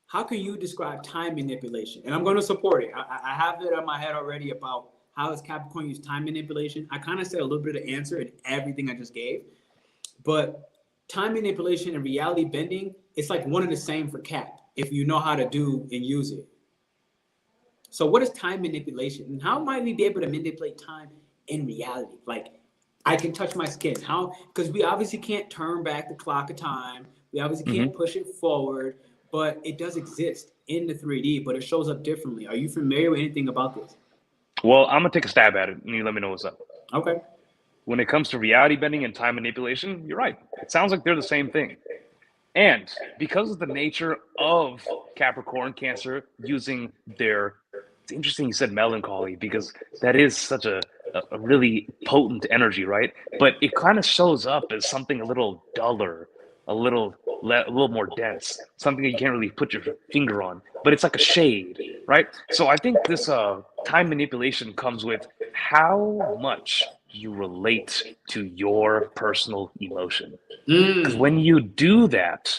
How can you describe time manipulation? And I'm going to support it. I have it on my head already about how does Capricorn use time manipulation. I kind of said a little bit of answer in everything I just gave. But time manipulation and reality bending, it's like one and the same for Cap, if you know how to do and use it. So what is time manipulation? And how might we be able to manipulate time in reality? Like, I can touch my skin. How? Because we obviously can't turn back the clock of time. We obviously can't push it forward. But it does exist in the 3D, but it shows up differently. Are you familiar with anything about this? Well, I'm going to take a stab at it, and you let me know what's up. Okay. When it comes to reality bending and time manipulation, you're right. It sounds like they're the same thing. And because of the nature of Capricorn, Cancer, using their, it's interesting you said melancholy, because that is such a really potent energy, right? But it kind of shows up as something a little duller, a little more dense, something that you can't really put your finger on, but it's like a shade, right? So I think this time manipulation comes with how much you relate to your personal emotion. Because when you do that,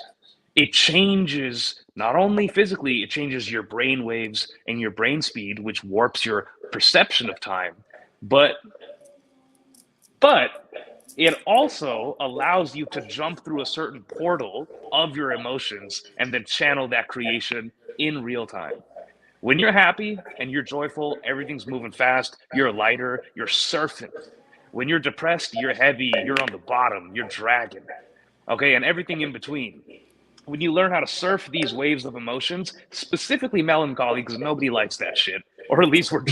it changes not only physically, it changes your brain waves and your brain speed, which warps your perception of time, but it also allows you to jump through a certain portal of your emotions and then channel that creation in real time. When you're happy and you're joyful, everything's moving fast, you're lighter, you're surfing. When you're depressed, you're heavy, you're on the bottom, you're dragging. Okay, and everything in between. When you learn how to surf these waves of emotions, specifically melancholy, because nobody likes that shit, or at least we're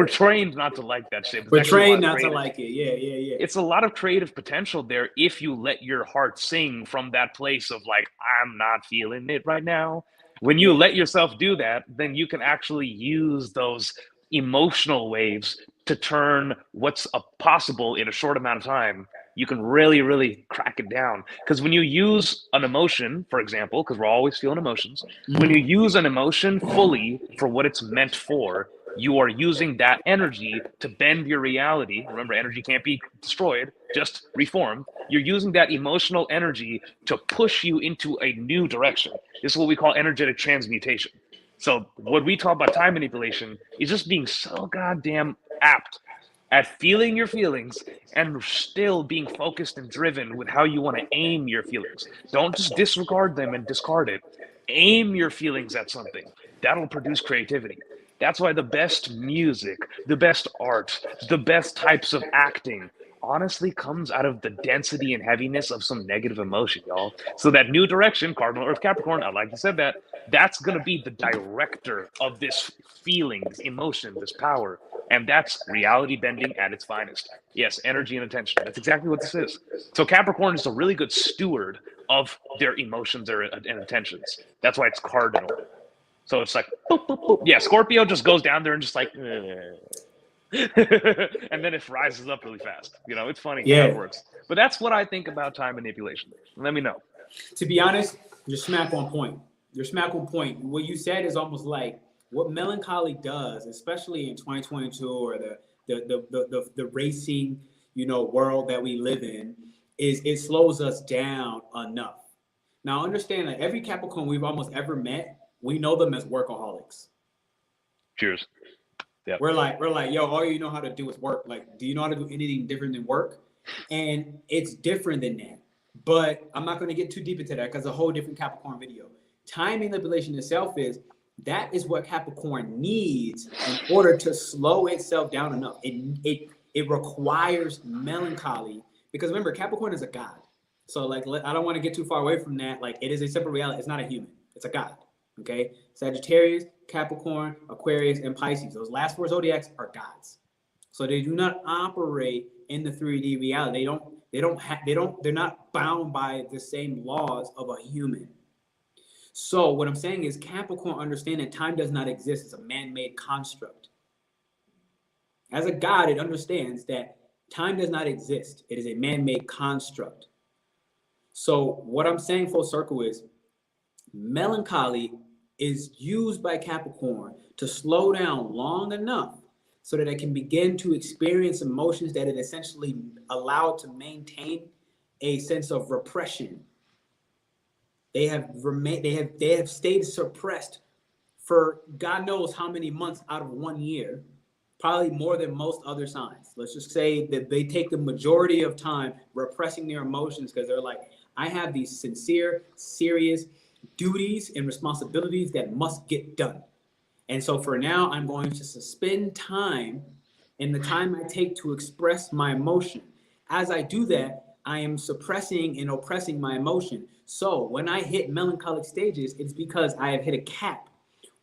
trained not to like that shit. We're trained not to like it. Yeah. It's a lot of creative potential there if you let your heart sing from that place of like, I'm not feeling it right now. When you let yourself do that, then you can actually use those emotional waves to turn what's possible in a short amount of time. You can really, really crack it down. Because when you use an emotion, for example, because we're always feeling emotions, when you use an emotion fully for what it's meant for, you are using that energy to bend your reality. Remember, energy can't be destroyed, just reformed. You're using that emotional energy to push you into a new direction. This is what we call energetic transmutation. So what we talk about time manipulation is just being so goddamn apt at feeling your feelings and still being focused and driven with how you want to aim your feelings. Don't just disregard them and discard it. Aim your feelings at something. That'll produce creativity. That's why the best music, the best art, the best types of acting honestly comes out of the density and heaviness of some negative emotion, y'all. So that new direction, Cardinal Earth Capricorn, I like you said that, that's going to be the director of this feeling, this emotion, this power. And that's reality bending at its finest. Yes, energy and attention. That's exactly what this is. So Capricorn is a really good steward of their emotions and intentions. That's why it's cardinal. So it's like, boop, boop, boop. Yeah, Scorpio just goes down there and just like, and then it rises up really fast. You know, it's funny how it works. But that's what I think about time manipulation. Let me know. To be honest, you're smack on point. You're smack on point. What you said is almost like what melancholy does, especially in 2022 or the racing, world that we live in, is it slows us down enough. Now understand that every Capricorn we've almost ever met, we know them as workaholics. Cheers. Yeah. We're like, yo, all you know how to do is work. Like, do you know how to do anything different than work? And it's different than that. But I'm not going to get too deep into that because it's a whole different Capricorn video. Time manipulation itself is what Capricorn needs in order to slow itself down enough. It requires melancholy because remember, Capricorn is a god. So like, I don't want to get too far away from that. Like, it is a separate reality. It's not a human. It's a god. Okay. Sagittarius, Capricorn, Aquarius, and Pisces. Those last four zodiacs are gods. So they do not operate in the 3D reality. They're not bound by the same laws of a human. So what I'm saying is Capricorn understand that time does not exist. It's a man-made construct. As a god, it understands that time does not exist. It is a man-made construct. So what I'm saying full circle is melancholy is used by Capricorn to slow down long enough so that it can begin to experience emotions that it essentially allowed to maintain a sense of repression. They have stayed suppressed for God knows how many months out of 1 year, probably more than most other signs. Let's just say that they take the majority of time repressing their emotions because they're like, I have these sincere, serious duties and responsibilities that must get done. And so for now, I'm going to suspend time in the time I take to express my emotion. As I do that, I am suppressing and oppressing my emotion. So when I hit melancholic stages, it's because I have hit a cap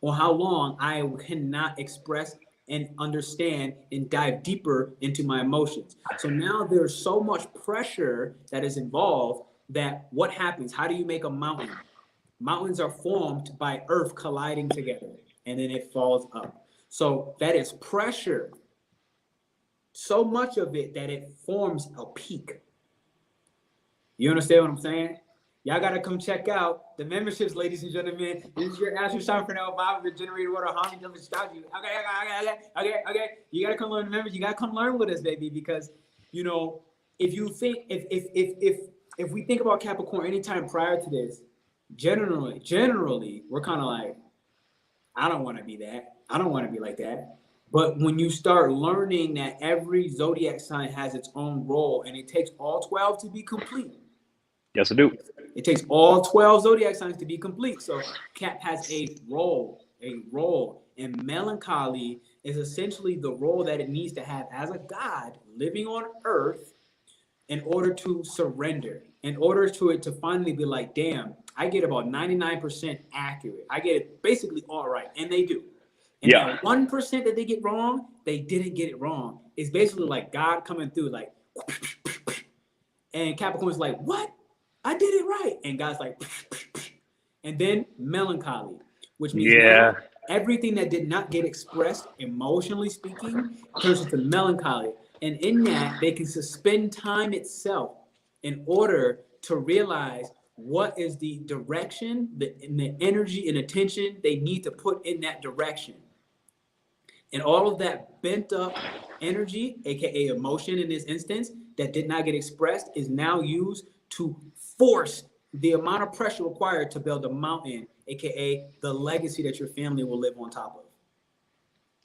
on how long I cannot express and understand and dive deeper into my emotions. So now there's so much pressure that is involved that what happens? How do you make a mountain? Mountains are formed by earth colliding together and then it falls up. So that is pressure. So much of it that it forms a peak. You understand what I'm saying? Y'all got to come check out the memberships, ladies and gentlemen. This is your AstroShaman Pernell, Bob, the generator water, harmony, double strategy. Okay. You got to come learn the members. You got to come learn with us, baby, because, if you think, if we think about Capricorn anytime prior to this, generally, we're kind of like, I don't want to be that. I don't want to be like that. But when you start learning that every zodiac sign has its own role and it takes all 12 to be complete. Yes, I do. It takes all 12 zodiac signs to be complete. So Cap has a role. And melancholy is essentially the role that it needs to have as a god living on earth in order to surrender, in order to it to finally be like, damn, I get about 99% accurate. I get it basically all right. And they do. And that 1% that they get wrong, they didn't get it wrong. It's basically like God coming through like, and Capricorn's like, what? I did it right. And God's like, and then melancholy, which means now everything that did not get expressed emotionally speaking turns into melancholy. And in that, they can suspend time itself in order to realize what is the direction, the energy and attention they need to put in that direction. And all of that bent up energy, aka emotion in this instance, that did not get expressed is now used to force the amount of pressure required to build a mountain, aka the legacy that your family will live on top of.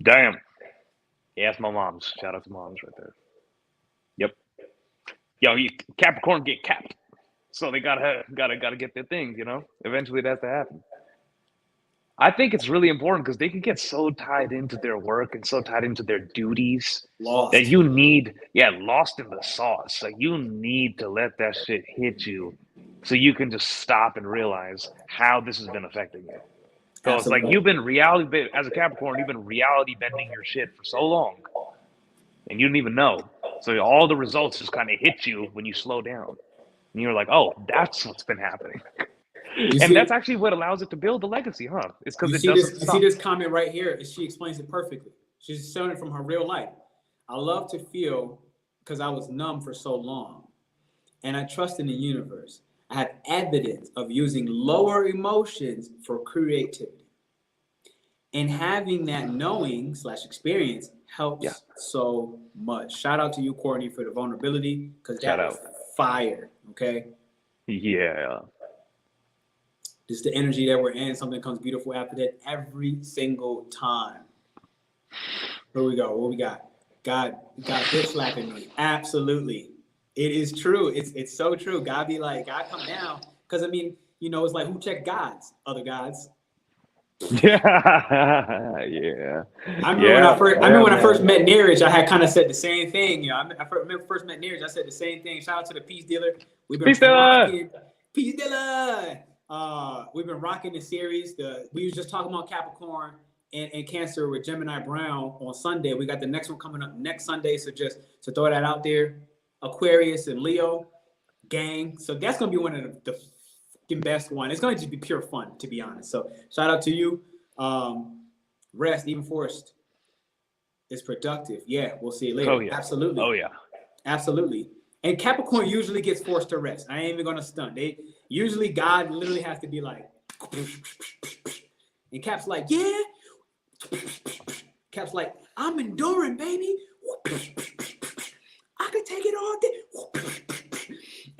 Damn. Yeah, that's my mom's. Shout out to moms right there. Yep. Yo, Capricorn get capped. So they gotta get their things, Eventually that has to happen. I think it's really important because they can get so tied into their work and so tied into their duties that Lost. you need, yeah, lost in the sauce. Like you need to let that shit hit you so you can just stop and realize how this has been affecting you. Because like Absolutely. as a Capricorn, you've been reality bending your shit for so long and you didn't even know. So all the results just kind of hit you when you slow down. And you're like, oh, that's what's been happening. You And that's see, actually what allows it to build the legacy, huh? It's because you it see this. doesn't You see stop. this comment right here. She explains it perfectly. She's showing it from her real life. I love to feel because I was numb for so long, and I trust in the universe. I have evidence of using lower emotions for creativity, and having that knowing slash experience Yeah. helps so much. Shout out to you, Courtney, for the vulnerability because Shout that was out. fire. Okay. Yeah. Just the energy that we're in, something comes beautiful after that every single time. Here we go. What we got? God bitch slapping me. Absolutely. It is true. It's so true. God be like, God come down. Because I mean, it's like who checked gods? Other gods. Yeah. Yeah. I remember when Yeah. I remember Yeah, when I first man. met Neeraj, I had kind of said the same thing. Remember first met Neeraj, I said the same thing. Shout out to the peace dealer. We've been Peace, Stella. rocking peace dealer. We've been rocking the series. We was just talking about Capricorn and Cancer with Gemini Brown on Sunday. We got the next one coming up next Sunday. So just to throw that out there, Aquarius and Leo gang. So that's gonna be one of the best one. It's gonna just be pure fun, to be honest. So shout out to you. Rest, even forced, is productive. Yeah, we'll see it later. Oh, yeah. Absolutely. Oh, yeah. Absolutely. And Capricorn usually gets forced to rest. I ain't even gonna stunt. They usually God literally has to be like, and Cap's like, yeah. Cap's like, I'm enduring, baby. I could take it all day.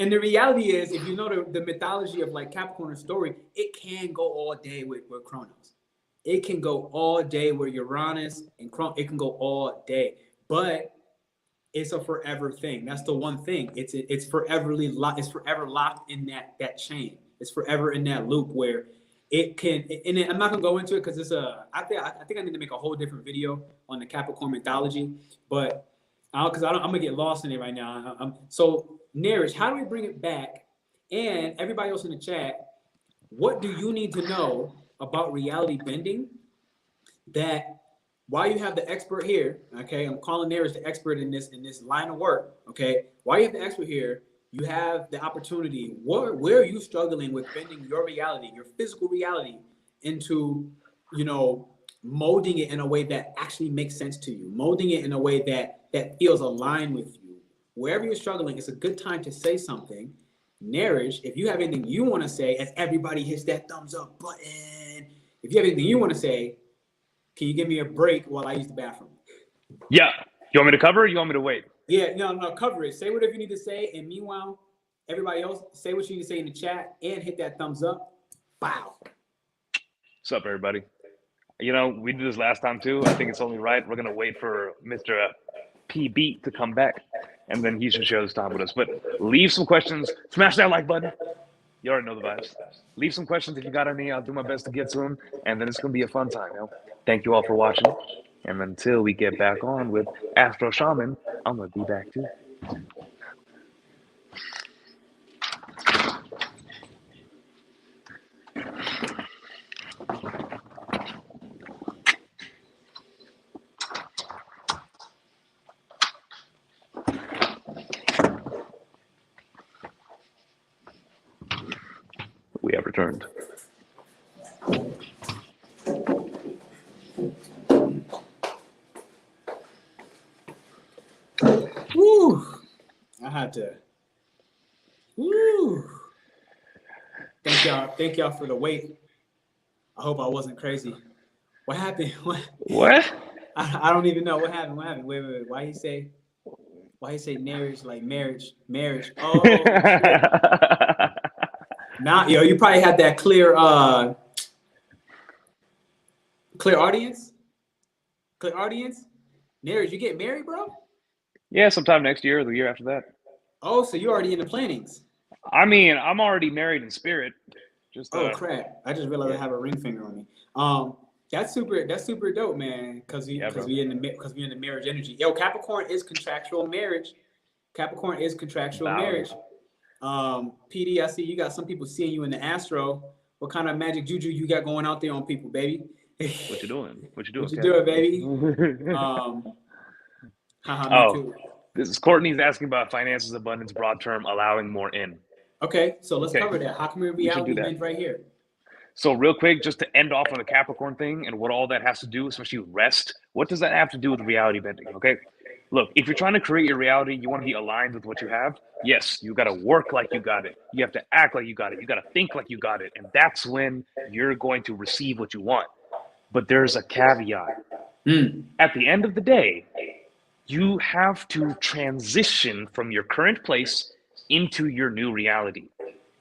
And the reality is, if you know the mythology of like Capricorn's story, it can go all day with Kronos. It can go all day with Uranus and Kronos. It can go all day, but it's a forever thing. That's the one thing. It's forever locked in that chain. It's forever in that loop where it can. And I'm not gonna go into it because I think I need to make a whole different video on the Capricorn mythology, but I'm gonna get lost in it right now. So Neeraj, how do we bring it back? And everybody else in the chat, what do you need to know about reality bending that while you have the expert here, okay, I'm calling Neeraj the expert in this line of work, okay, while you have the expert here, you have the opportunity, where are you struggling with bending your reality, your physical reality into, molding it in a way that actually makes sense to you, molding it in a way that feels aligned with you. Wherever you're struggling, it's a good time to say something. Neeraj, if you have anything you want to say, as everybody hits that thumbs up button, if you have anything you want to say, can you give me a break while I use the bathroom? Yeah. You want me to cover or you want me to wait? Yeah, no, cover it. Say whatever you need to say. And meanwhile, everybody else, say what you need to say in the chat and hit that thumbs up. Wow. What's up, everybody? We did this last time too. I think it's only right. We're going to wait for Mr. PB to come back, and then he should share this time with us. But leave some questions. Smash that like button. You already know the vibes. Leave some questions if you got any. I'll do my best to get to them, and then it's going to be a fun time. Thank you all for watching. And until we get back on with AstroShaman, I'm going to be back too. We have returned. Woo. I had to. Woo. Thank y'all for the wait. I hope I wasn't crazy. What happened? What? I don't even know what happened. Wait. Why he say marriage like marriage? Oh shit. Now, you probably had that clear audience. Clear audience. Neeraj, you get married, bro? Yeah, sometime next year or the year after that. Oh, so you already in the plannings. I mean, I'm already married in spirit. Just Oh crap! I just realized I have a ring finger on me. That's super dope, man. Because we in the marriage energy. Yo, Capricorn is contractual marriage. Capricorn is contractual marriage. PD, I see you got some people seeing you in the astro. What kind of magic juju you got going out there on people, baby? What you doing? What you doing? What you doing, baby? Me too. This is Courtney's asking about finances, abundance, broad term, allowing more in. Okay, so let's cover that. How come we reality bend right here? So real quick, just to end off on the Capricorn thing and what all that has to do, especially with rest, what does that have to do with reality bending? Okay, look, if you're trying to create your reality, you want to be aligned with what you have. Yes, you got to work like you got it. You have to act like you got it. You got to think like you got it. And that's when you're going to receive what you want. But there's a caveat. At the end of the day, you have to transition from your current place into your new reality.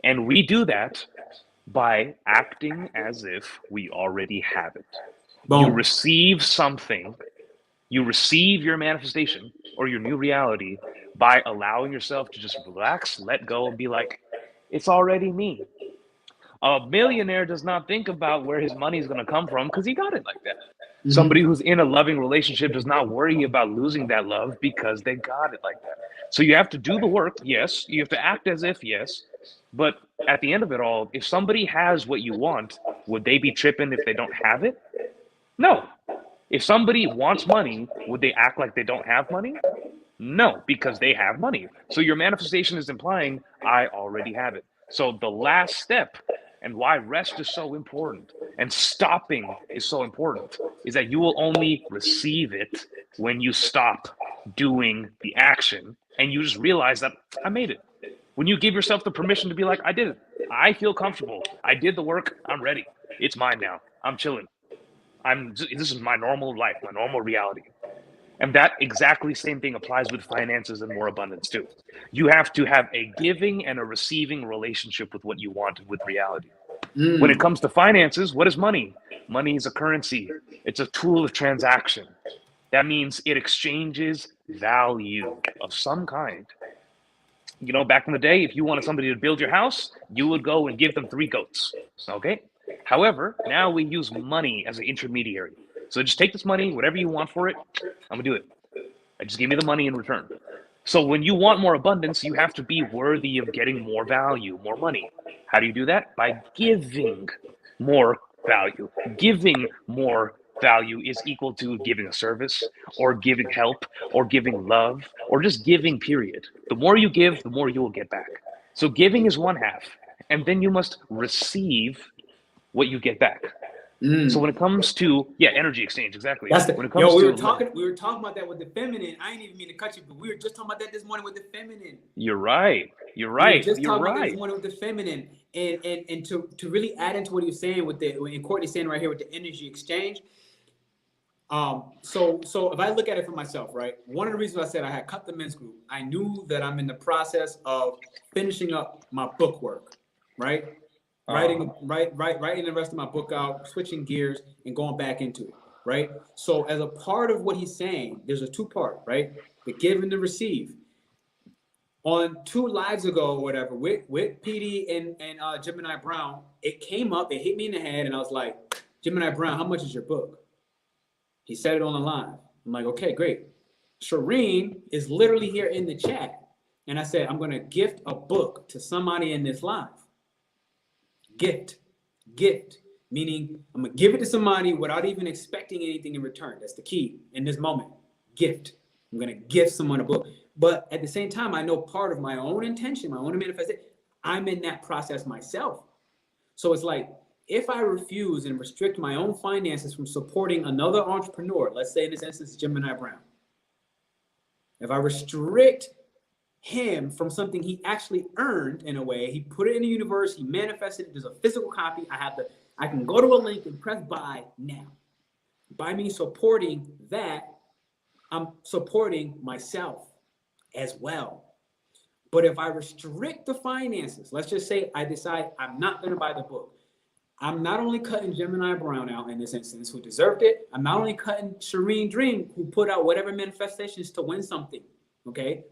And we do that by acting as if we already have it. Boom. You receive something, you receive your manifestation or your new reality by allowing yourself to just relax, let go, and be like, it's already me. A millionaire does not think about where his money is going to come from because he got it like that. Mm-hmm. Somebody who's in a loving relationship does not worry about losing that love because they got it like that. So you have to do the work, yes. You have to act as if, yes. But at the end of it all, if somebody has what you want, would they be tripping if they don't have it? No. If somebody wants money, would they act like they don't have money? No, because they have money. So your manifestation is implying, I already have it. So the last step, and why rest is so important and stopping is so important, is that you will only receive it when you stop doing the action and you just realize that I made it. When you give yourself the permission to be like, I did it. I feel comfortable. I did the work. I'm ready. It's mine now. I'm chilling. This is my normal life, my normal reality. And that exactly same thing applies with finances and more abundance too. You have to have a giving and a receiving relationship with what you want with reality. When it comes to finances, what is money? Money is a currency. It's a tool of transaction. That means it exchanges value of some kind. You know, back in the day, if you wanted somebody to build your house, you would go and give them 3 goats. Okay? However, now we use money as an intermediary. So just take this money, whatever you want for it, I'm gonna do it. I just give me the money in return. So when you want more abundance, you have to be worthy of getting more value, more money. How do you do that? By giving more value. Giving more value is equal to giving a service or giving help or giving love or just giving, period. The more you give, the more you will get back. So giving is one half, and then you must receive what you get back. So when it comes to energy exchange, exactly. When it comes we were talking about that with the feminine. I ain't even mean to cut you, but we were just talking about that this morning with the feminine. You're right. We were just talking about this morning with the feminine, and to really add into what you're saying and Courtney's saying right here with the energy exchange. So if I look at it for myself, right? One of the reasons I said I had cut the men's group, I knew that I'm in the process of finishing up my book work, right? Writing the rest of my book out, switching gears and going back into it, right? So as a part of what he's saying, there's a 2-part, right? The give and the receive. On 2 lives ago or whatever, with PD and Gemini Brown, it came up, it hit me in the head, and I was like, Gemini Brown, how much is your book? He said it on the line. I'm like, okay, great. Shireen is literally here in the chat. And I said, I'm going to gift a book to somebody in this live. Gift, meaning I'm gonna give it to somebody without even expecting anything in return. That's the key in this moment. Gift. I'm gonna gift someone a book. But at the same time, I know part of my own intention, my own manifestation, I'm in that process myself. So it's like, if I refuse and restrict my own finances from supporting another entrepreneur, let's say in this instance, Gemini Brown. If I restrict him from something he actually earned in a way, he put it in the universe, he manifested it, there's a physical copy, I can go to a link and press buy now. By me supporting that, I'm supporting myself as well. But if I restrict the finances, let's just say I decide I'm not going to buy the book, I'm not only cutting Gemini Brown out in this instance, who deserved it, I'm not only cutting Shireen Dream, who put out whatever manifestations to win something, okay?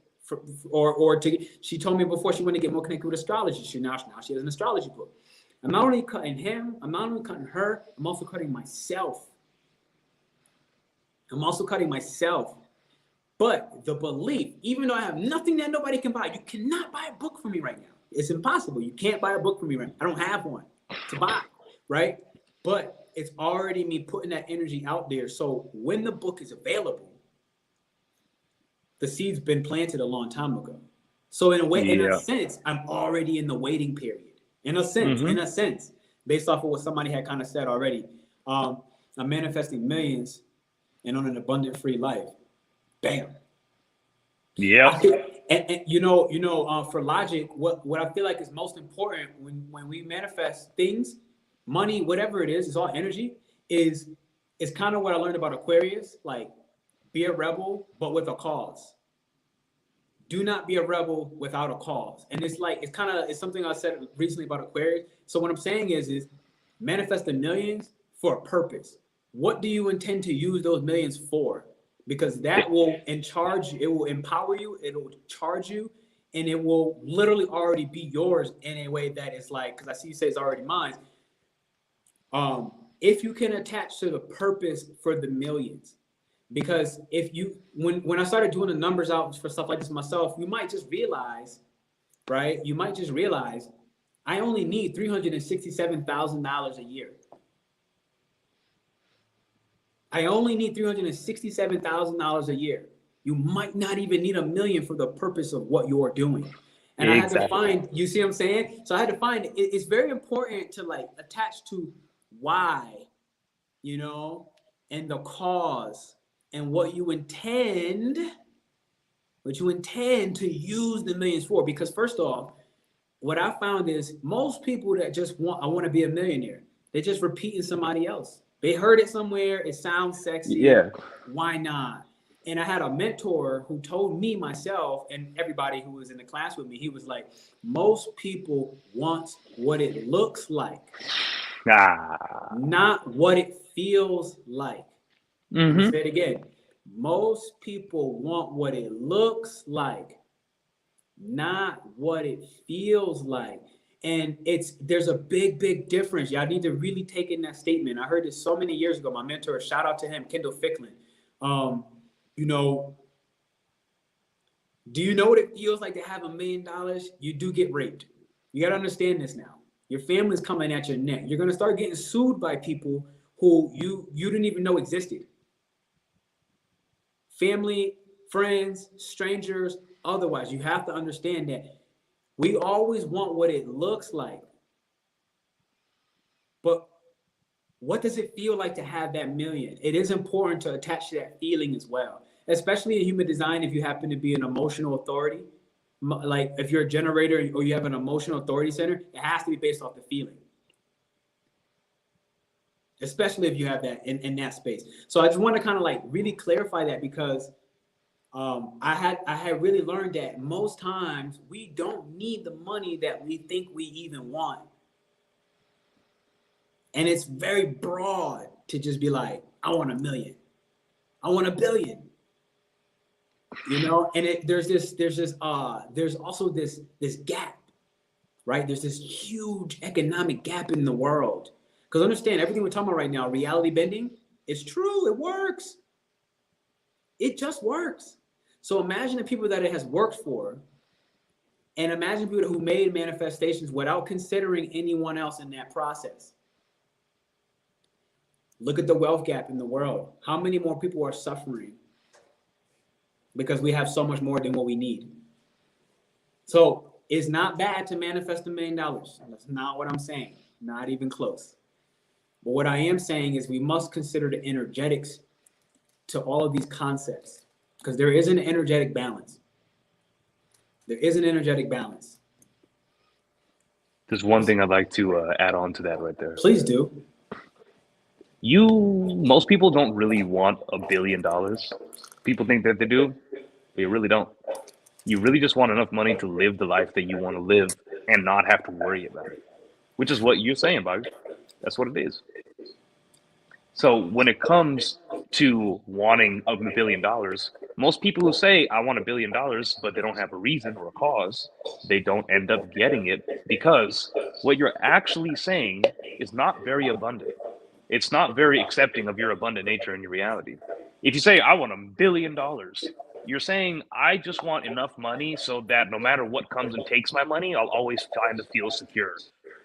She told me before she wanted to get more connected with astrology. Now she has an astrology book. I'm not only cutting him, I'm not only cutting her, I'm also cutting myself. I'm also cutting myself. But the belief, even though I have nothing that nobody can buy, you cannot buy a book from me right now. It's impossible. You can't buy a book from me right now. I don't have one to buy, right? But it's already me putting that energy out there. So when the book is available, the seed's been planted a long time ago. So in a way, in a sense, I'm already in the waiting period. In a sense, based off of what somebody had kind of said already. I'm manifesting millions and on an abundant free life. Bam. Yeah. And for logic, what I feel like is most important when we manifest things, money, whatever it is, it's all energy, is kind of what I learned about Aquarius. Like, be a rebel, but with a cause. Do not be a rebel without a cause. And it's something I said recently about Aquarius. So what I'm saying is manifest the millions for a purpose. What do you intend to use those millions for? Because that will it will empower you, it will charge you, and it will literally already be yours in a way that is like, because I see you say it's already mine. If you can attach to the purpose for the millions, because when I started doing the numbers out for stuff like this myself, you might just realize, right? You might just realize I only need $367,000 a year. I only need $367,000 a year. You might not even need $1 million for the purpose of what you're doing. And I had to find, you see what I'm saying? So I had to find, it's very important to like attach to why, and the cause and what you intend to use the millions for. Because first off, what I found is most people that just I want to be a millionaire, they're just repeating somebody else. They heard it somewhere. It sounds sexy. Yeah. Why not? And I had a mentor who told me myself and everybody who was in the class with me, he was like, most people want what it looks like, not what it feels like. Let me say it again. Most people want what it looks like, not what it feels like. And there's a big difference. Y'all need to really take in that statement. I heard this so many years ago. My mentor, shout out to him, Kendall Ficklin. Do you know what it feels like to have $1 million? You do get raped. You got to understand this now. Your family's coming at your neck. You're going to start getting sued by people who you didn't even know existed. Family, friends, strangers, otherwise. You have to understand that we always want what it looks like. But what does it feel like to have that million? It is important to attach to that feeling as well, especially in human design. If you happen to be an emotional authority, like if you're a generator or you have an emotional authority center, it has to be based off the feeling, especially if you have that in that space. So I just want to kind of like really clarify that, because I had really learned that most times we don't need the money that we think we even want. And it's very broad to just be like, I want $1 million. I want $1 billion. And there's also this gap, right? There's this huge economic gap in the world. Because understand, everything we're talking about right now, reality bending, it's true, it works. It just works. So imagine the people that it has worked for, and imagine people who made manifestations without considering anyone else in that process. Look at the wealth gap in the world. How many more people are suffering because we have so much more than what we need? So it's not bad to manifest $1 million. That's not what I'm saying. Not even close. But what I am saying is we must consider the energetics to all of these concepts, because there is an energetic balance. There is an energetic balance. There's one thing I'd like to add on to that right there. Please do. Most people don't really want $1 billion. People think that they do, but you really don't. You really just want enough money to live the life that you want to live and not have to worry about it, which is what you're saying, Bobby. That's what it is. So when it comes to wanting $1 billion. Most people who say, I want $1 billion, but they don't have a reason or a cause, they don't end up getting it because what you're actually saying is not very abundant. It's not very accepting of your abundant nature and your reality. If you say, I want $1 billion, you're saying, I just want enough money so that no matter what comes and takes my money, I'll always find to feel secure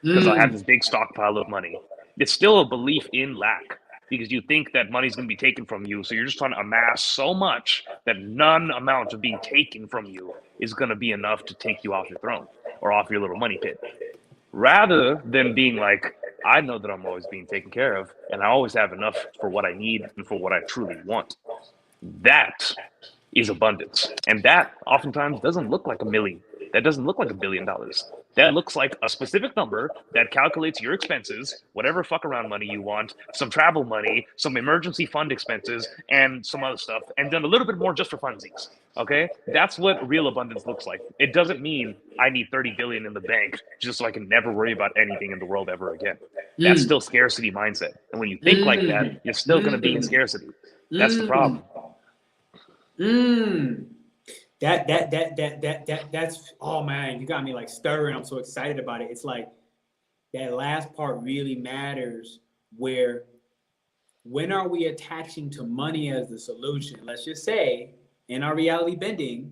because I'll have this big stockpile of money. It's still a belief in lack because you think that money's going to be taken from you. So you're just trying to amass so much that none amount of being taken from you is going to be enough to take you off your throne or off your little money pit. Rather than being like, I know that I'm always being taken care of and I always have enough for what I need and for what I truly want. That is abundance. And that oftentimes doesn't look like a million. That doesn't look like $1 billion. That looks like a specific number that calculates your expenses, whatever fuck around money you want, some travel money, some emergency fund expenses, and some other stuff, and then a little bit more just for funsies. Okay? That's what real abundance looks like. It doesn't mean I need 30 billion in the bank just so I can never worry about anything in the world ever again. That's still scarcity mindset. And when you think like that, you're still going to be in scarcity. That's the problem. That's, oh man, you got me like stirring. I'm so excited about it. It's like that last part really matters, where when are we attaching to money as the solution? Let's just say in our reality bending,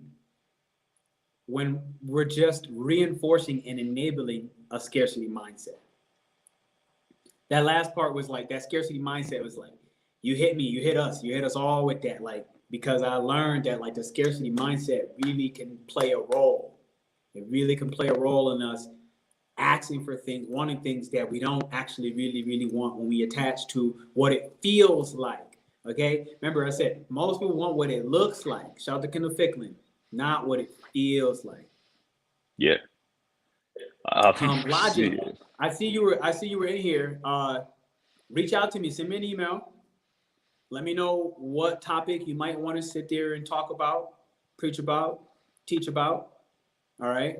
when we're just reinforcing and enabling a scarcity mindset. That last part was like, that scarcity mindset was like, you hit me, you hit us all with that. Like, because I learned that like the scarcity mindset really can play a role. It really can play a role in us asking for things, wanting things that we don't actually really want when we attach to what it feels like. Okay? Remember I said, most people want what it looks like. Shout out to Kendall Ficklin. Not what it feels like. Yeah. Logic. I see you were in here. Reach out to me, send me an email. Let me know what topic you might want to sit there and talk about, preach about, teach about. All right.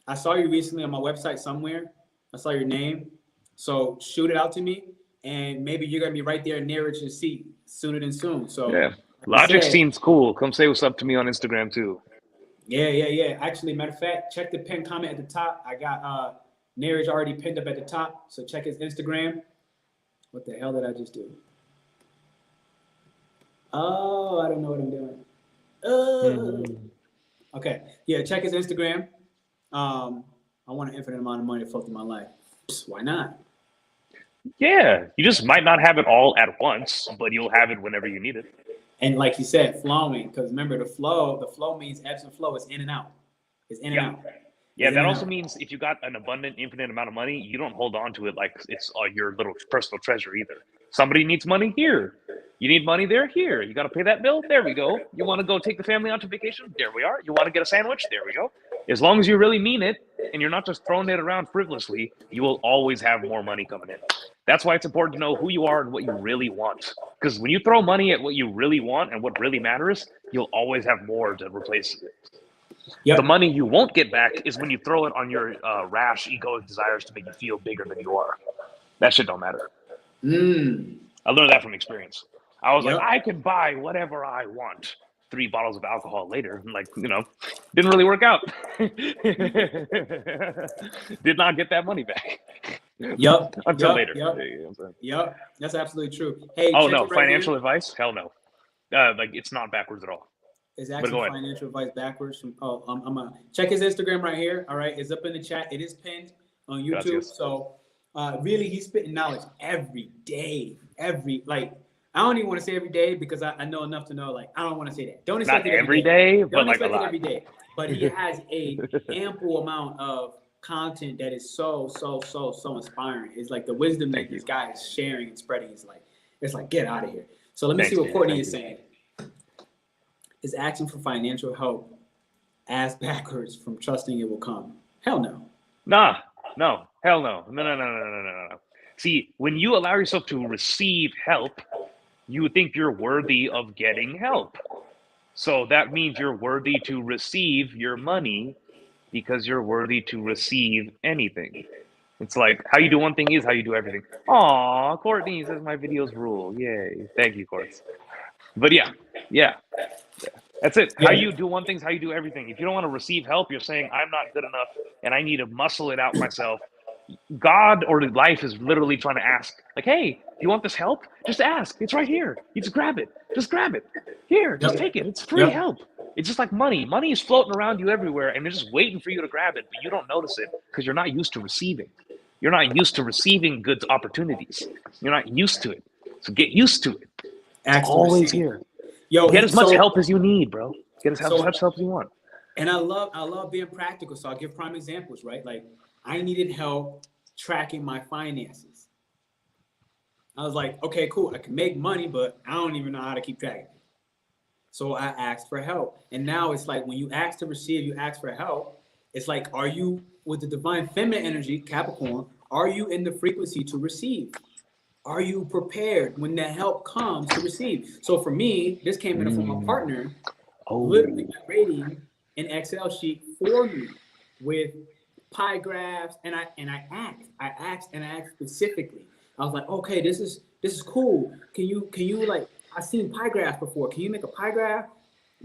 I saw you recently on my website somewhere. I saw your name. So shoot it out to me, and maybe you're going to be right there in Neeraj's seat sooner than soon. So yeah. Logic seems cool. Come say what's up to me on Instagram too. Yeah. Actually, matter of fact, check the pinned comment at the top. I got Neeraj already pinned up at the top. So check his Instagram. What the hell did I just do? Oh, I don't know what I'm doing. Okay. Yeah, check his Instagram. I want an infinite amount of money to flow through my life. Why not? Yeah. You just might not have it all at once, but you'll have it whenever you need it. And like you said, flowing. Because remember, the flow means ebbs and flow. It's in and out. It's in and out. Yeah, that also means if you got an abundant, infinite amount of money, you don't hold on to it like it's your little personal treasure either. Somebody needs money here. You need money there, here. You got to pay that bill? There we go. You want to go take the family out to vacation? There we are. You want to get a sandwich? There we go. As long as you really mean it and you're not just throwing it around frivolously, you will always have more money coming in. That's why it's important to know who you are and what you really want. Because when you throw money at what you really want and what really matters, you'll always have more to replace it. Yep. The money you won't get back is when you throw it on your rash, egoic desires to make you feel bigger than you are. That shit don't matter. I learned that from experience. I was like, I can buy whatever I want. 3 bottles of alcohol later, I'm like, didn't really work out. Did not get that money back. Until later. Yep. That's absolutely true. Hey. Oh no, financial advice? Hell no. Like it's not backwards at all. It's actually financial advice backwards. I'm gonna check his Instagram right here. All right, it's up in the chat. It is pinned on YouTube. Gracias. So really, he's spitting knowledge every day. I don't even want to say every day because I know enough to know. Like, I don't want to say that. Don't expect it every day, but like a lot. Every day. But he has a ample amount of content that is so inspiring. It's like the wisdom that this guy is sharing and spreading is like, it's like, get out of here. So let me see what Courtney is saying. Is asking for financial help ass backwards from trusting it will come? Hell no. No. Hell no. No. See, when you allow yourself to receive help, you think you're worthy of getting help. So that means you're worthy to receive your money because you're worthy to receive anything. It's like how you do one thing is how you do everything. Aw, Courtney says my videos rule. Yay. Thank you, Courtney. But yeah, that's it. How Yeah. you do one thing is how you do everything. If you don't want to receive help, you're saying I'm not good enough and I need to muscle it out myself. God or life is literally trying to ask, like, hey, do you want this help? Just ask. It's right here. You just grab it. Just grab it. Here, just Yep. take it. It's free Yep. help. It's just like money. Money is floating around you everywhere, and they're just waiting for you to grab it, but you don't notice it because you're not used to receiving. You're not used to receiving good opportunities. You're not used to it. So get used to it. It's Ask to always receive. here. Yo, Get as much help as you need, bro. Get as so much help as you want. and I love being practical. So I'll give prime examples, right? Like I needed help tracking my finances. I was like, okay, cool. I can make money, but I don't even know how to keep track of it. So I asked for help. And now it's like when you ask to receive, you ask for help. It's like, are you with the divine feminine energy, Capricorn, are you in the frequency to receive? Are you prepared when that help comes to receive? So for me, this came in the form of a partner literally creating an Excel sheet for me with pie graphs, and I asked specifically. I was like, okay, this is cool. Can you like I've seen pie graphs before. Can you make a pie graph?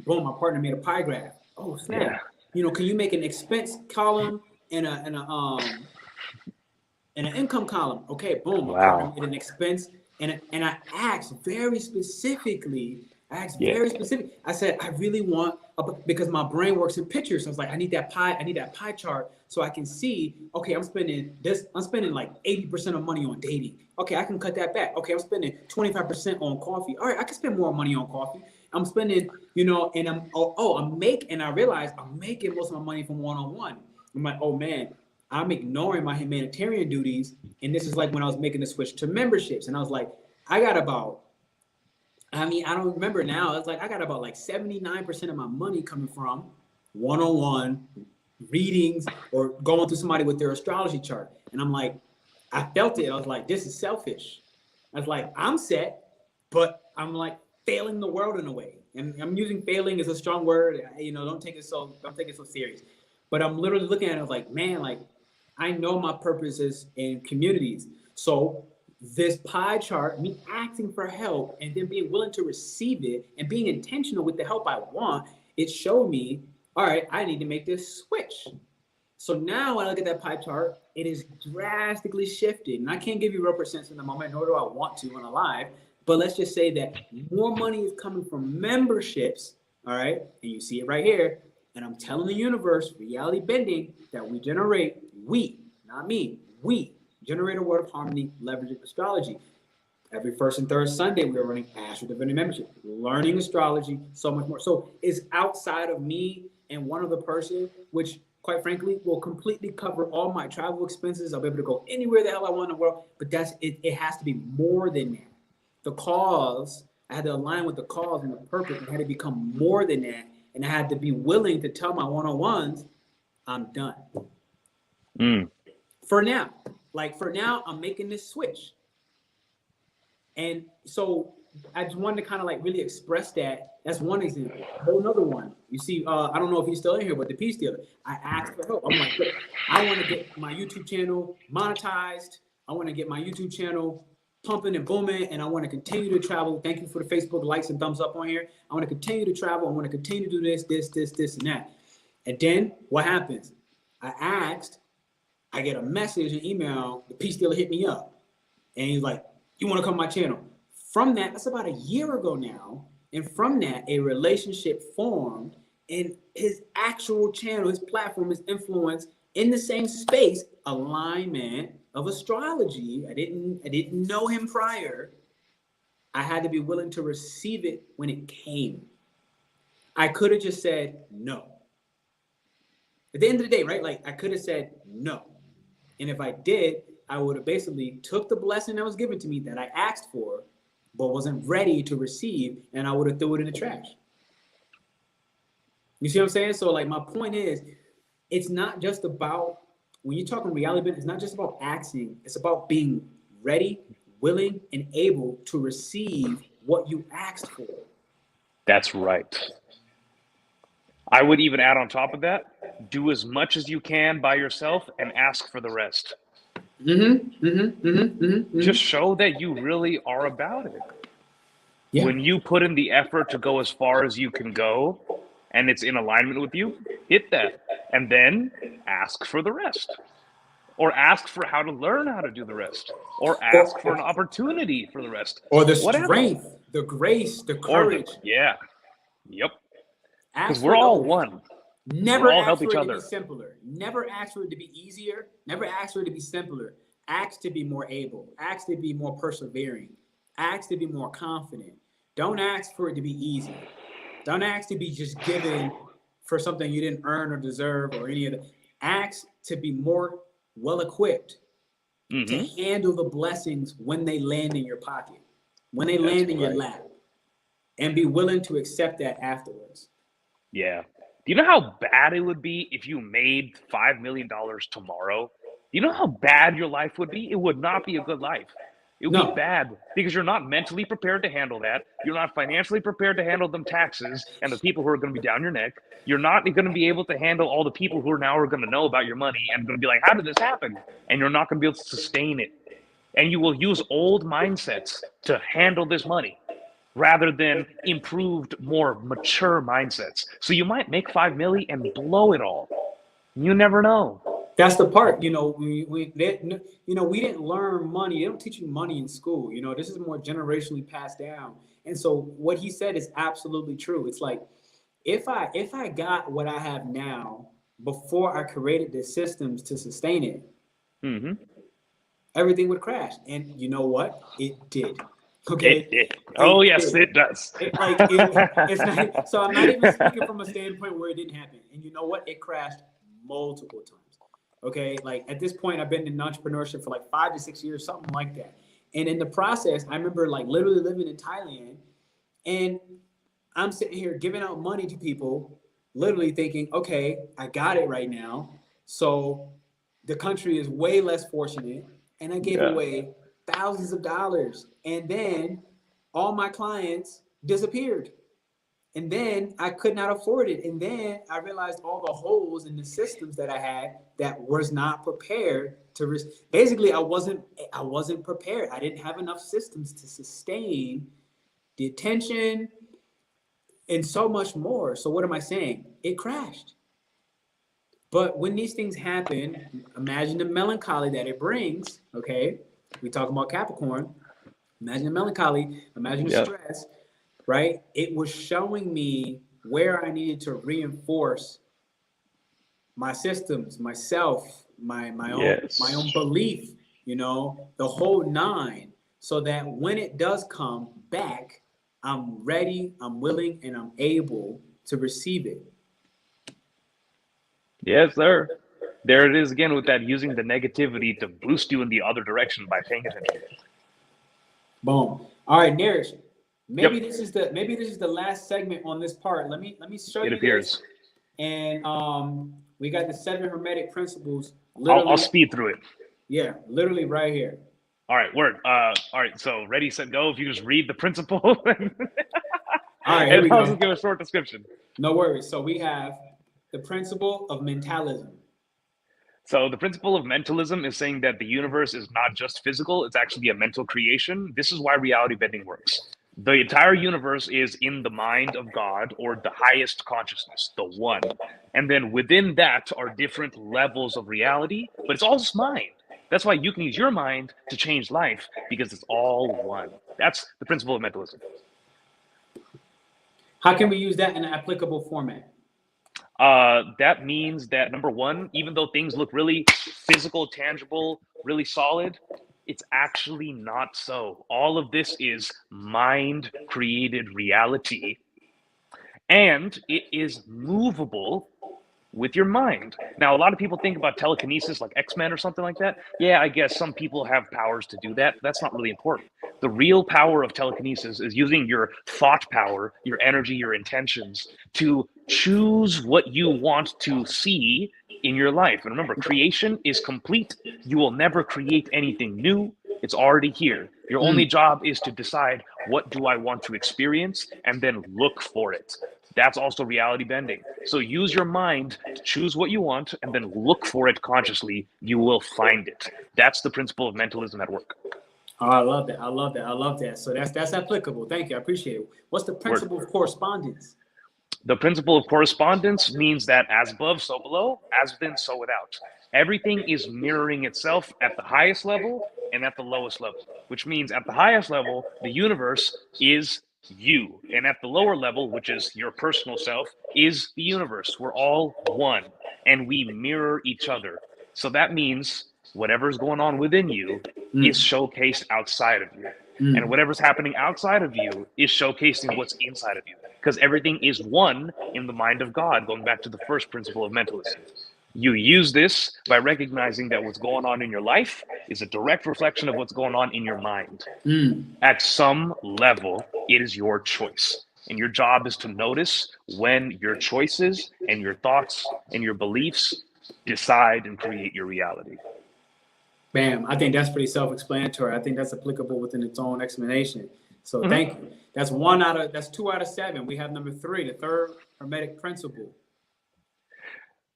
Boom, my partner made a pie graph. Oh snap. Yeah. Can you make an expense column and an income column? Okay, boom, my partner Wow. made an expense and I asked very specifically. Yeah. I said, I really want because my brain works in pictures. So I was like, I need that pie chart so I can see, okay, I'm spending like 80% of money on dating. Okay, I can cut that back. Okay, I'm spending 25% on coffee. All right, I can spend more money on coffee. I'm spending, and and I realized I'm making most of my money from one-on-one. I'm like, oh man, I'm ignoring my humanitarian duties. And this is like when I was making the switch to memberships. And I was like, I don't remember now. It's like I got about like 79% of my money coming from one-on-one readings or going through somebody with their astrology chart. And I'm like, I felt it. I was like, this is selfish. I was like, I'm set, but I'm like failing the world in a way. And I'm using failing as a strong word. Don't take it so serious. But I'm literally looking at it like, man, like I know my purpose is in communities. So this pie chart, me asking for help and then being willing to receive it and being intentional with the help I want, it showed me, all right, I need to make this switch. So now when I look at that pie chart, it is drastically shifted. And I can't give you real percents in the moment, nor do I want to on a live. But let's just say that more money is coming from memberships, all right? And you see it right here. And I'm telling the universe, reality bending, that we, not me, we generate a word of harmony, leveraging astrology. Every first and third Sunday, we are running Astro Divinity Membership, learning astrology, so much more. So it's outside of me and one other person, which quite frankly will completely cover all my travel expenses. I'll be able to go anywhere the hell I want in the world, but that's it. It has to be more than that. The cause, I had to align with the cause and the purpose. It had to become more than that. And I had to be willing to tell my one-on-ones, I'm done. For now. For now, I'm making this switch. And so I just wanted to kind of really express that. That's one example. Whole another one. You see, I don't know if he's still in here, but the Peace Dealer. I asked for help. I'm like, look, I want to get my YouTube channel monetized. I want to get my YouTube channel pumping and booming, and I want to continue to travel. Thank you for the Facebook likes and thumbs up on here. I want to continue to travel. I want to continue to do this, and that. And then what happens? I get a message, an email, the Peace Dealer hit me up. And he's like, you want to come to my channel? From that's about a year ago now. And from that, a relationship formed in his actual channel, his platform, his influence in the same space, alignment of astrology. I didn't know him prior. I had to be willing to receive it when it came. I could have just said no. At the end of the day, right? I could have said no. And if I did, I would have basically took the blessing that was given to me that I asked for, but wasn't ready to receive, and I would have threw it in the trash. You see what I'm saying? So my point is, it's not just about, when you're talking reality, it's not just about asking, it's about being ready, willing, and able to receive what you asked for. That's right. I would even add on top of that, do as much as you can by yourself and ask for the rest. Just show that you really are about it. Yeah. When you put in the effort to go as far as you can go and it's in alignment with you, hit that. And then ask for the rest. Or ask for how to learn how to do the rest. Or ask for an opportunity for the rest. Or the Whatever. strength, the grace, the Or courage. yeah. Yep. Because Ask we're for all those. one. Never We'll all ask help for each it to be other. simpler. Never ask for it to be easier. Never ask for it to be simpler. Ask to be more able. Ask to be more persevering. Ask to be more confident. Don't ask for it to be easy. Don't ask to be just given for something you didn't earn or deserve or any of that. Ask to be more well equipped to handle the blessings when they land in your pocket, when they land in your lap, and be willing to accept that afterwards. Yeah. Do you know how bad it would be if you made $5 million tomorrow? Do you know how bad your life would be? It would not be a good life. It would be No. bad because you're not mentally prepared to handle that. You're not financially prepared to handle them taxes and the people who are going to be down your neck. You're not going to be able to handle all the people who are now are going to know about your money and going to be like, how did this happen? And you're not going to be able to sustain it. And you will use old mindsets to handle this money rather than improved, more mature mindsets. So you might make 5 million and blow it all. You never know. That's the part, we didn't learn money. They don't teach you money in school. This is more generationally passed down. And so what he said is absolutely true. It's like, if I got what I have now before I created the systems to sustain it, everything would crash. And you know what? It did. Okay. It did. Oh, yes, it does. It's not, so I'm not even speaking from a standpoint where it didn't happen. And you know what? It crashed multiple times. Okay. Like at this point, I've been in entrepreneurship for like 5 to 6 years, something like that. And in the process, I remember like literally living in Thailand, and I'm sitting here giving out money to people, literally thinking, okay, I got it right now. So the country is way less fortunate. And I gave away thousands of dollars. And then all my clients disappeared. And then I could not afford it. And then I realized all the holes in the systems that I had that was not prepared to basically I wasn't prepared. I didn't have enough systems to sustain the attention and so much more. So what am I saying? It crashed. But when these things happen, imagine the melancholy that it brings, okay? We talk about Capricorn. Imagine the melancholy, imagine the stress, right? It was showing me where I needed to reinforce my systems, myself, my own belief, the whole nine, so that when it does come back, I'm ready, I'm willing, and I'm able to receive it. Yes, sir. There it is again with that using the negativity to boost you in the other direction by paying attention. Boom. All right, Neeraj. Maybe this is the last segment on this part. Let me show you this. And we got the 7 hermetic principles. I'll speed through it. Yeah, literally right here. All right, word. All right, so ready, set, go. If you just read the principle, all right, here we go. I'll just give a short description. No worries. So we have the principle of mentalism. So the principle of mentalism is saying that the universe is not just physical, it's actually a mental creation. This is why reality bending works. The entire universe is in the mind of God, or the highest consciousness, the one. And then within that are different levels of reality, but it's all just mind. That's why you can use your mind to change life, because it's all one. That's the principle of mentalism. How can we use that in an applicable format? That means that, number one, even though things look really physical, tangible, really solid, it's actually not so. All of this is mind-created reality, and it is movable with your mind. Now, a lot of people think about telekinesis like X-Men or something like that. Yeah, I guess some people have powers to do that. That's not really important. The real power of telekinesis is using your thought power, your energy, your intentions to choose what you want to see in your life. And remember, creation is complete. You will never create anything new. It's already here. Your only job is to decide, what do I want to experience, and then look for it. That's also reality bending. So use your mind to choose what you want and then look for it consciously. You will find it. That's the principle of mentalism at work. Oh, I love that. I love that. I love that. So that's applicable. Thank you. I appreciate it. What's the Word. principle of correspondence? The principle of correspondence means that as above, so below, as within, so without. Everything is mirroring itself at the highest level and at the lowest level, which means at the highest level, the universe is you. And at the lower level, which is your personal self, is the universe. We're all one and we mirror each other. So that means whatever's going on within you is showcased outside of you. And whatever's happening outside of you is showcasing what's inside of you. Because everything is one in the mind of God, going back to the first principle of mentalism. You use this by recognizing that what's going on in your life is a direct reflection of what's going on in your mind. At some level, it is your choice. And your job is to notice when your choices and your thoughts and your beliefs decide and create your reality. Bam. I think that's pretty self-explanatory. I think that's applicable within its own explanation. So thank you. That's 2 out of 7. We have number 3, the third hermetic principle.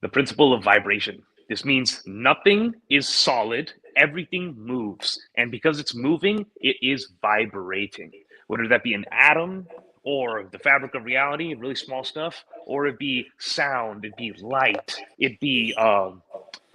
The principle of vibration. This means nothing is solid, everything moves. And because it's moving, it is vibrating. Whether that be an atom or the fabric of reality, really small stuff, or it be sound, it be light, it be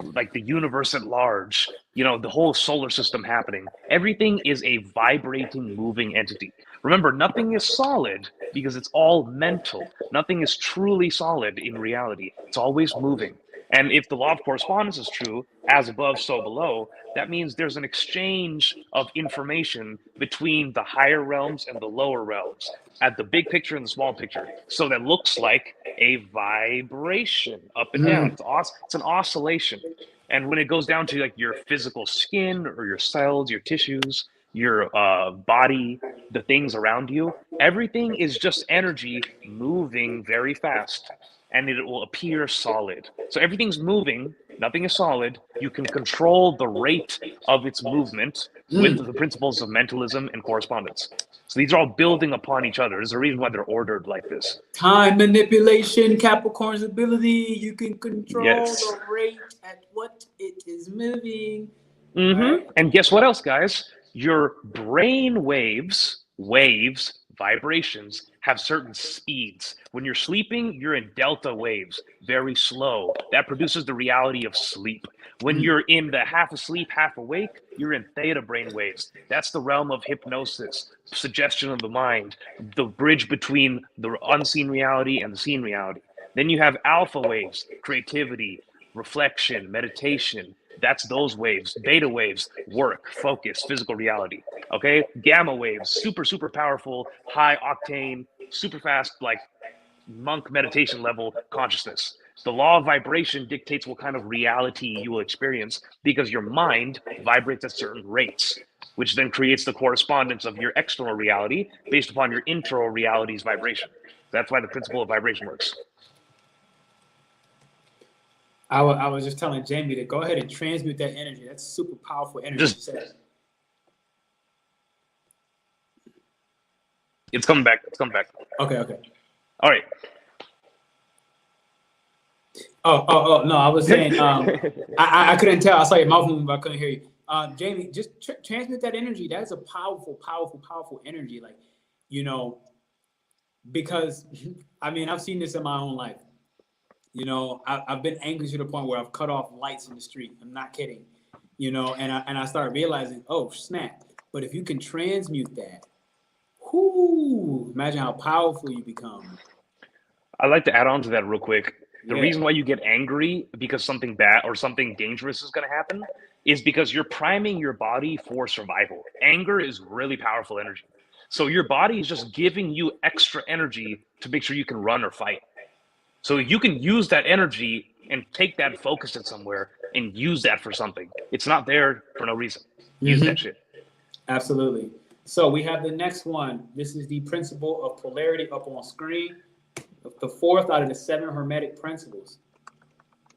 like the universe at large, the whole solar system happening. Everything is a vibrating, moving entity. Remember, nothing is solid because it's all mental. Nothing is truly solid in reality. It's always moving. And if the law of correspondence is true, as above, so below, that means there's an exchange of information between the higher realms and the lower realms at the big picture and the small picture. So that looks like a vibration up and down. It's an oscillation. And when it goes down to like your physical skin or your cells, your tissues, your body, the things around you, everything is just energy moving very fast. And it will appear solid. So everything's moving, nothing is solid. You can control the rate of its movement with the principles of mentalism and correspondence. So these are all building upon each other. There's a reason why they're ordered like this. Time manipulation, Capricorn's ability. You can control the rate at what it is moving. Right? And guess what else, guys? Your brain waves, vibrations, have certain speeds. When you're sleeping, you're in delta waves, very slow. That produces the reality of sleep. When you're in the half asleep, half awake, you're in theta brain waves. That's the realm of hypnosis, suggestion of the mind, the bridge between the unseen reality and the seen reality. Then you have alpha waves, creativity, reflection, meditation. That's those waves. Beta waves, work, focus, physical reality. Okay? Gamma waves, super powerful, high octane, super fast, like monk meditation level consciousness. The law of vibration dictates what kind of reality you will experience because your mind vibrates at certain rates, which then creates the correspondence of your external reality based upon your internal reality's vibration. That's why the principle of vibration works. I was just telling Jamie to go ahead and transmute that energy. That's super powerful energy. It's coming back. Okay. All right. Oh, no, I was saying, I couldn't tell. I saw your mouth moving, but I couldn't hear you. Jamie, just transmit that energy. That is a powerful energy. Like, because, I mean, I've seen this in my own life. I've been angry to the point where I've cut off lights in the street. I'm not kidding. And I started realizing, oh, snap. But if you can transmute that, imagine how powerful you become. I'd like to add on to that real quick. The reason why you get angry because something bad or something dangerous is going to happen is because you're priming your body for survival. Anger is really powerful energy. So your body is just giving you extra energy to make sure you can run or fight. So you can use that energy and take that, focus it somewhere, and use that for something. It's not there for no reason. Use that shit. Absolutely. So we have the next one. This is the principle of polarity up on screen. The 4th out of the 7 hermetic principles.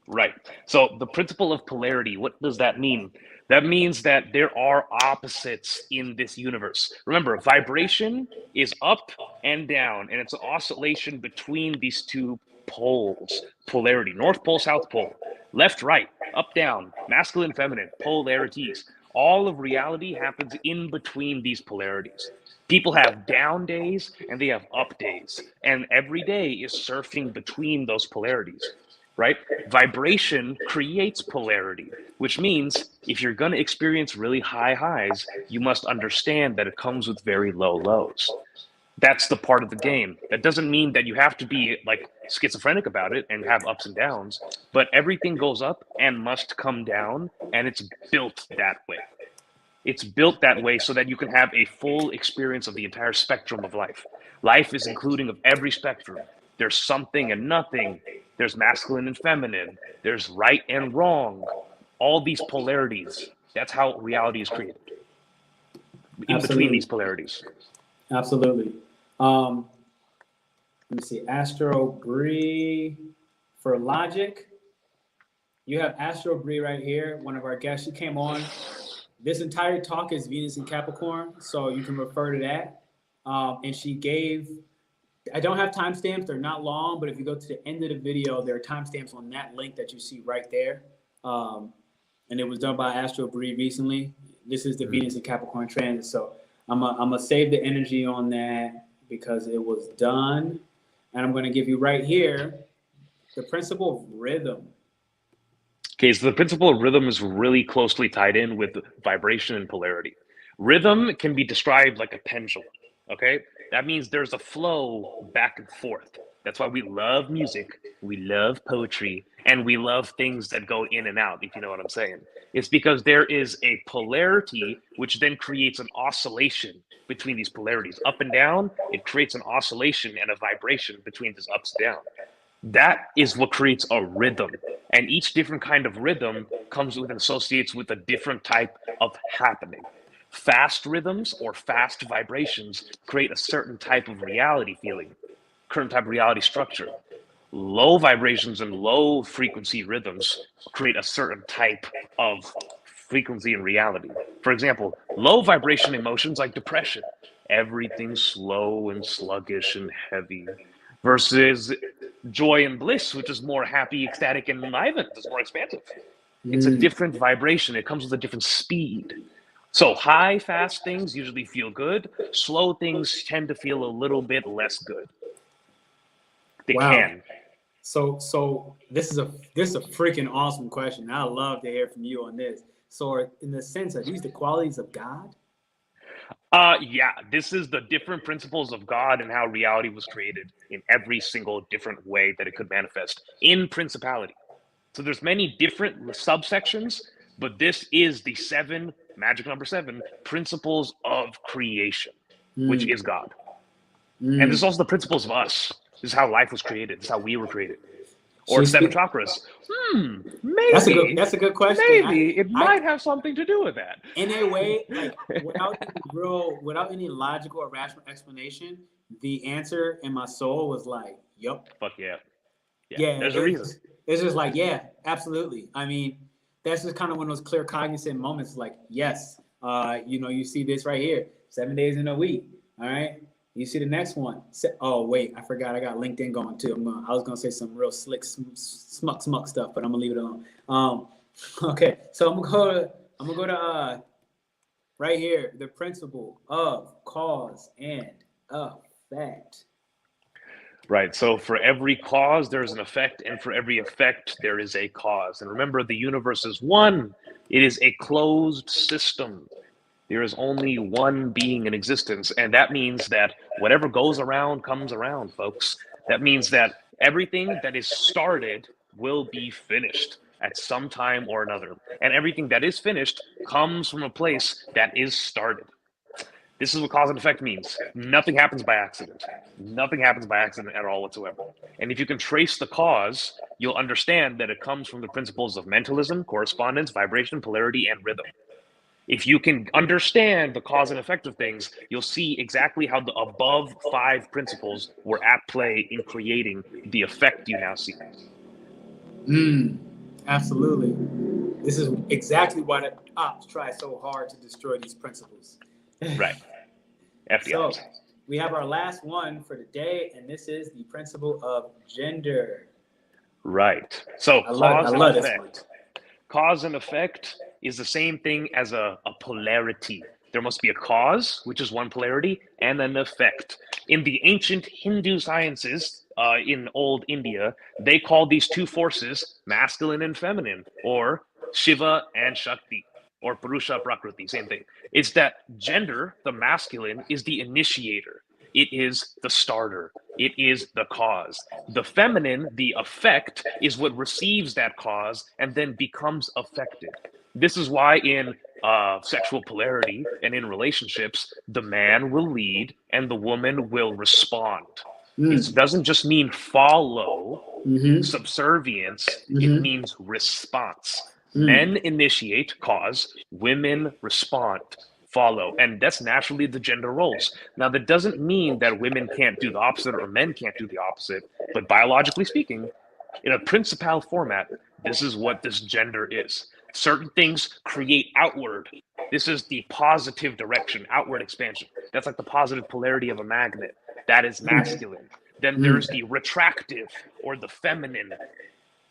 Right. So the principle of polarity, what does that mean? That means that there are opposites in this universe. Remember, vibration is up and down, and it's an oscillation between these two poles. Polarity, North Pole, South Pole, left, right, up, down, masculine, feminine, polarities. All of reality happens in between these polarities. People have down days and they have up days, and every day is surfing between those polarities, right? Vibration creates polarity, which means if you're going to experience really high highs, you must understand that it comes with very low lows. That's the part of the game. That doesn't mean that you have to be like schizophrenic about it and have ups and downs, but everything goes up and must come down, and it's built that way. It's built that way so that you can have a full experience of the entire spectrum of life. Life is including of every spectrum. There's something and nothing. There's masculine and feminine. There's right and wrong. All these polarities. That's how reality is created. In between these polarities. Absolutely. Let me see. Astro Bree for logic. You have Astro Bree right here. One of our guests. She came on. This entire talk is Venus in Capricorn, so you can refer to that. And she gave, I don't have timestamps, they're not long, but if you go to the end of the video, there are timestamps on that link that you see right there. And it was done by Astro Bree recently. This is the Venus in Capricorn transit, so I'm gonna save the energy on that because it was done. And I'm gonna give you right here the principle of rhythm. Okay, so the principle of rhythm is really closely tied in with vibration and polarity. Rhythm can be described like a pendulum, okay? That means there's a flow back and forth. That's why we love music, we love poetry, and we love things that go in and out, if you know what I'm saying. It's because there is a polarity which then creates an oscillation between these polarities. Up and down, it creates an oscillation and a vibration between these ups and downs. That is what creates a rhythm. And each different kind of rhythm comes with and associates with a different type of happening. Fast rhythms or fast vibrations create a certain type of reality feeling, current type of reality structure. Low vibrations and low frequency rhythms create a certain type of frequency and reality. For example, low vibration emotions like depression, everything's slow and sluggish and heavy, versus joy and bliss, which is more happy, ecstatic, and enlivened. It's more expansive. It's a different vibration. It comes with a different speed. So high, fast things usually feel good. Slow things tend to feel a little bit less good. They can. So this is a freaking awesome question. I'd love to hear from you on this. So in the sense, are these the qualities of God? Yeah, this is the different principles of God and how reality was created in every single different way that it could manifest in principality. So there's many different subsections, but this is the magic number 7, principles of creation, which is God. And this is also the principles of us. This is how life was created. This is how we were created. Or 7 chakras. Maybe. That's a good question. Maybe it might have something to do with that. In a way, like without any logical or rational explanation, the answer in my soul was like, "Yup." Fuck yeah. Yeah. There's a reason. It's just like, yeah, absolutely. I mean, that's just kind of one of those clear cognizant moments. Like, yes, you see this right here, 7 days in a week. All right. You see the next one. Oh, wait, I forgot. I got LinkedIn going too. I was going to say some real slick, smuck stuff, but I'm going to leave it alone. Okay, so I'm going to go to right here, the principle of cause and effect. Right. So for every cause, there's an effect, and for every effect, there is a cause. And remember, the universe is one. It is a closed system. There is only one being in existence, and that means that whatever goes around comes around, folks. That means that everything that is started will be finished at some time or another, and everything that is finished comes from a place that is started. This is what cause and effect means. Nothing happens by accident. Nothing happens by accident at all whatsoever. And if you can trace the cause, you'll understand that it comes from the principles of mentalism, correspondence, vibration, polarity, and rhythm. If you can understand the cause and effect of things, you'll see exactly how the above 5 principles were at play in creating the effect you now see. Absolutely. This is exactly why the ops try so hard to destroy these principles. Right. So we have our last one for the day, and this is the principle of gender. Right. So cause and effect is the same thing as a polarity. There must be a cause, which is one polarity, and an effect. In the ancient Hindu sciences, in old India, they called these two forces masculine and feminine, or Shiva and Shakti, or Purusha Prakriti, same thing. It's that gender, the masculine, is the initiator. It is the starter. It is the cause. The feminine, the effect, is what receives that cause and then becomes affected. This is why in sexual polarity and in relationships, the man will lead and the woman will respond. It doesn't just mean follow, subservience, it means response. Men initiate, cause, women respond, follow. And that's naturally the gender roles. Now, that doesn't mean that women can't do the opposite or men can't do the opposite, but biologically speaking, in a principal format, this is what this gender is. Certain things create outward. This is the positive direction, outward expansion. That's like the positive polarity of a magnet. That is masculine. Then there's the retractive or the feminine.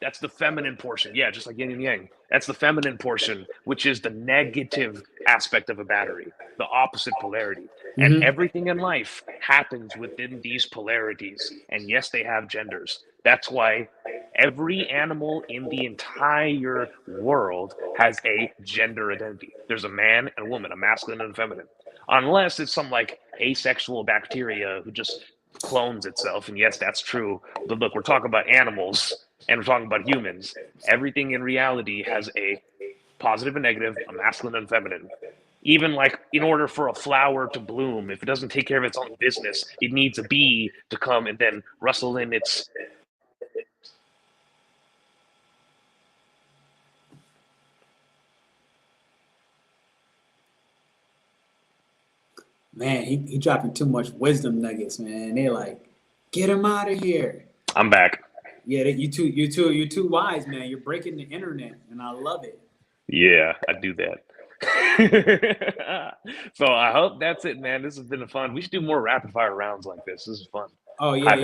That's the feminine portion. Yeah, just like yin and yang. That's the feminine portion, which is the negative aspect of a battery, the opposite polarity. And everything in life happens within these polarities. And yes, they have genders. That's why every animal in the entire world has a gender identity. There's a man and a woman, a masculine and a feminine. Unless it's some like asexual bacteria who just clones itself. And yes, that's true. But look, we're talking about animals and we're talking about humans. Everything in reality has a positive and negative, a masculine and feminine. Even like in order for a flower to bloom, if it doesn't take care of its own business, it needs a bee to come and then rustle in its. Man, he dropping too much wisdom nuggets, man. They like, get him out of here. I'm back. Yeah, you too wise, man. You're breaking the internet, and I love it. Yeah, I do that. So I hope that's it, man. This has been fun. We should do more rapid fire rounds like this. This is fun. Oh yeah.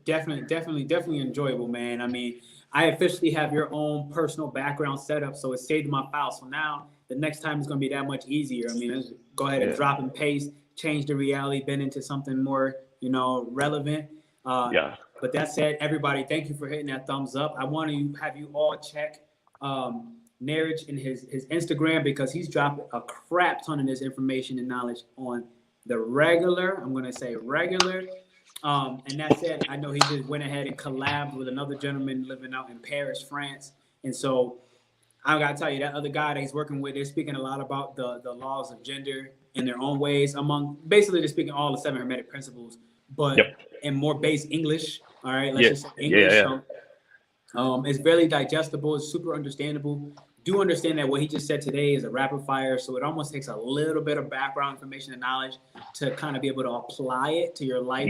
Definitely enjoyable, man. I mean, I officially have your own personal background set up, so it saved my file. So now the next time it's gonna be that much easier. I mean, let's go ahead and drop and paste, change the reality, bend into something more, relevant. But that said, everybody, thank you for hitting that thumbs up. I want to have you all check Neeraj in his Instagram, because he's dropped a crap ton of this information and knowledge on the regular. I'm going to say regular. And that said, I know he just went ahead and collabed with another gentleman living out in Paris, France. And so I got to tell you, that other guy that he's working with, they're speaking a lot about the laws of gender in their own ways, among basically they're speaking all the 7 Hermetic principles, but in more base English. All right, let's just say English. So, it's very digestible. It's super understandable. Do understand that what he just said today is a rapid fire, so it almost takes a little bit of background information and knowledge to kind of be able to apply it to your life,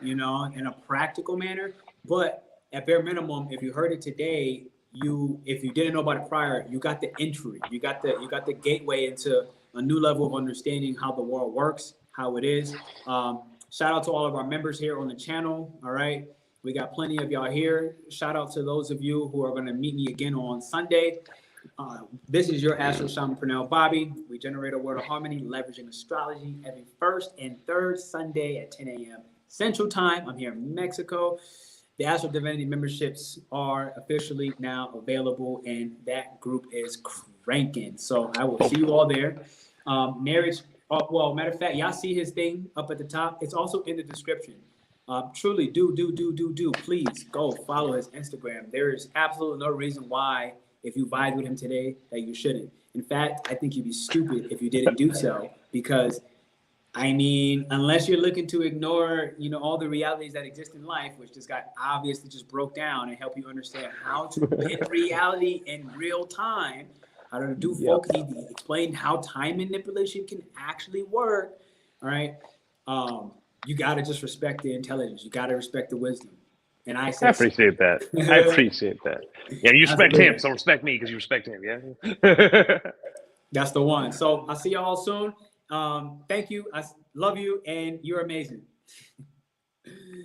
in a practical manner. But at bare minimum, if you heard it today, if you didn't know about it prior, you got the entry, you got the gateway into a new level of understanding how the world works, how it is. Shout out to all of our members here on the channel. All right. We got plenty of y'all here. Shout out to those of you who are going to meet me again on Sunday. This is your AstroShaman Pernell Bobby. We generate a word of harmony, leveraging astrology every first and third Sunday at 10 a.m. Central Time. I'm here in Mexico. The Astro Divinity memberships are officially now available, and that group is cranking. So I will see you all there. Neeraj, matter of fact, y'all see his thing up at the top. It's also in the description. Truly, do. Please go follow his Instagram. There is absolutely no reason why, if you vibe with him today, that you shouldn't. In fact, I think you'd be stupid if you didn't do so, because, I mean, unless you're looking to ignore, all the realities that exist in life, which this guy obviously just broke down and help you understand how to hit reality in real time, how to do focus. He explained how time manipulation can actually work. All right. You got to just respect the intelligence. You got to respect the wisdom. And I appreciate that. I appreciate that. Yeah, you respect him, so respect me because you respect him. Yeah. That's the one. So I'll see y'all soon. Thank you. I love you, and you're amazing.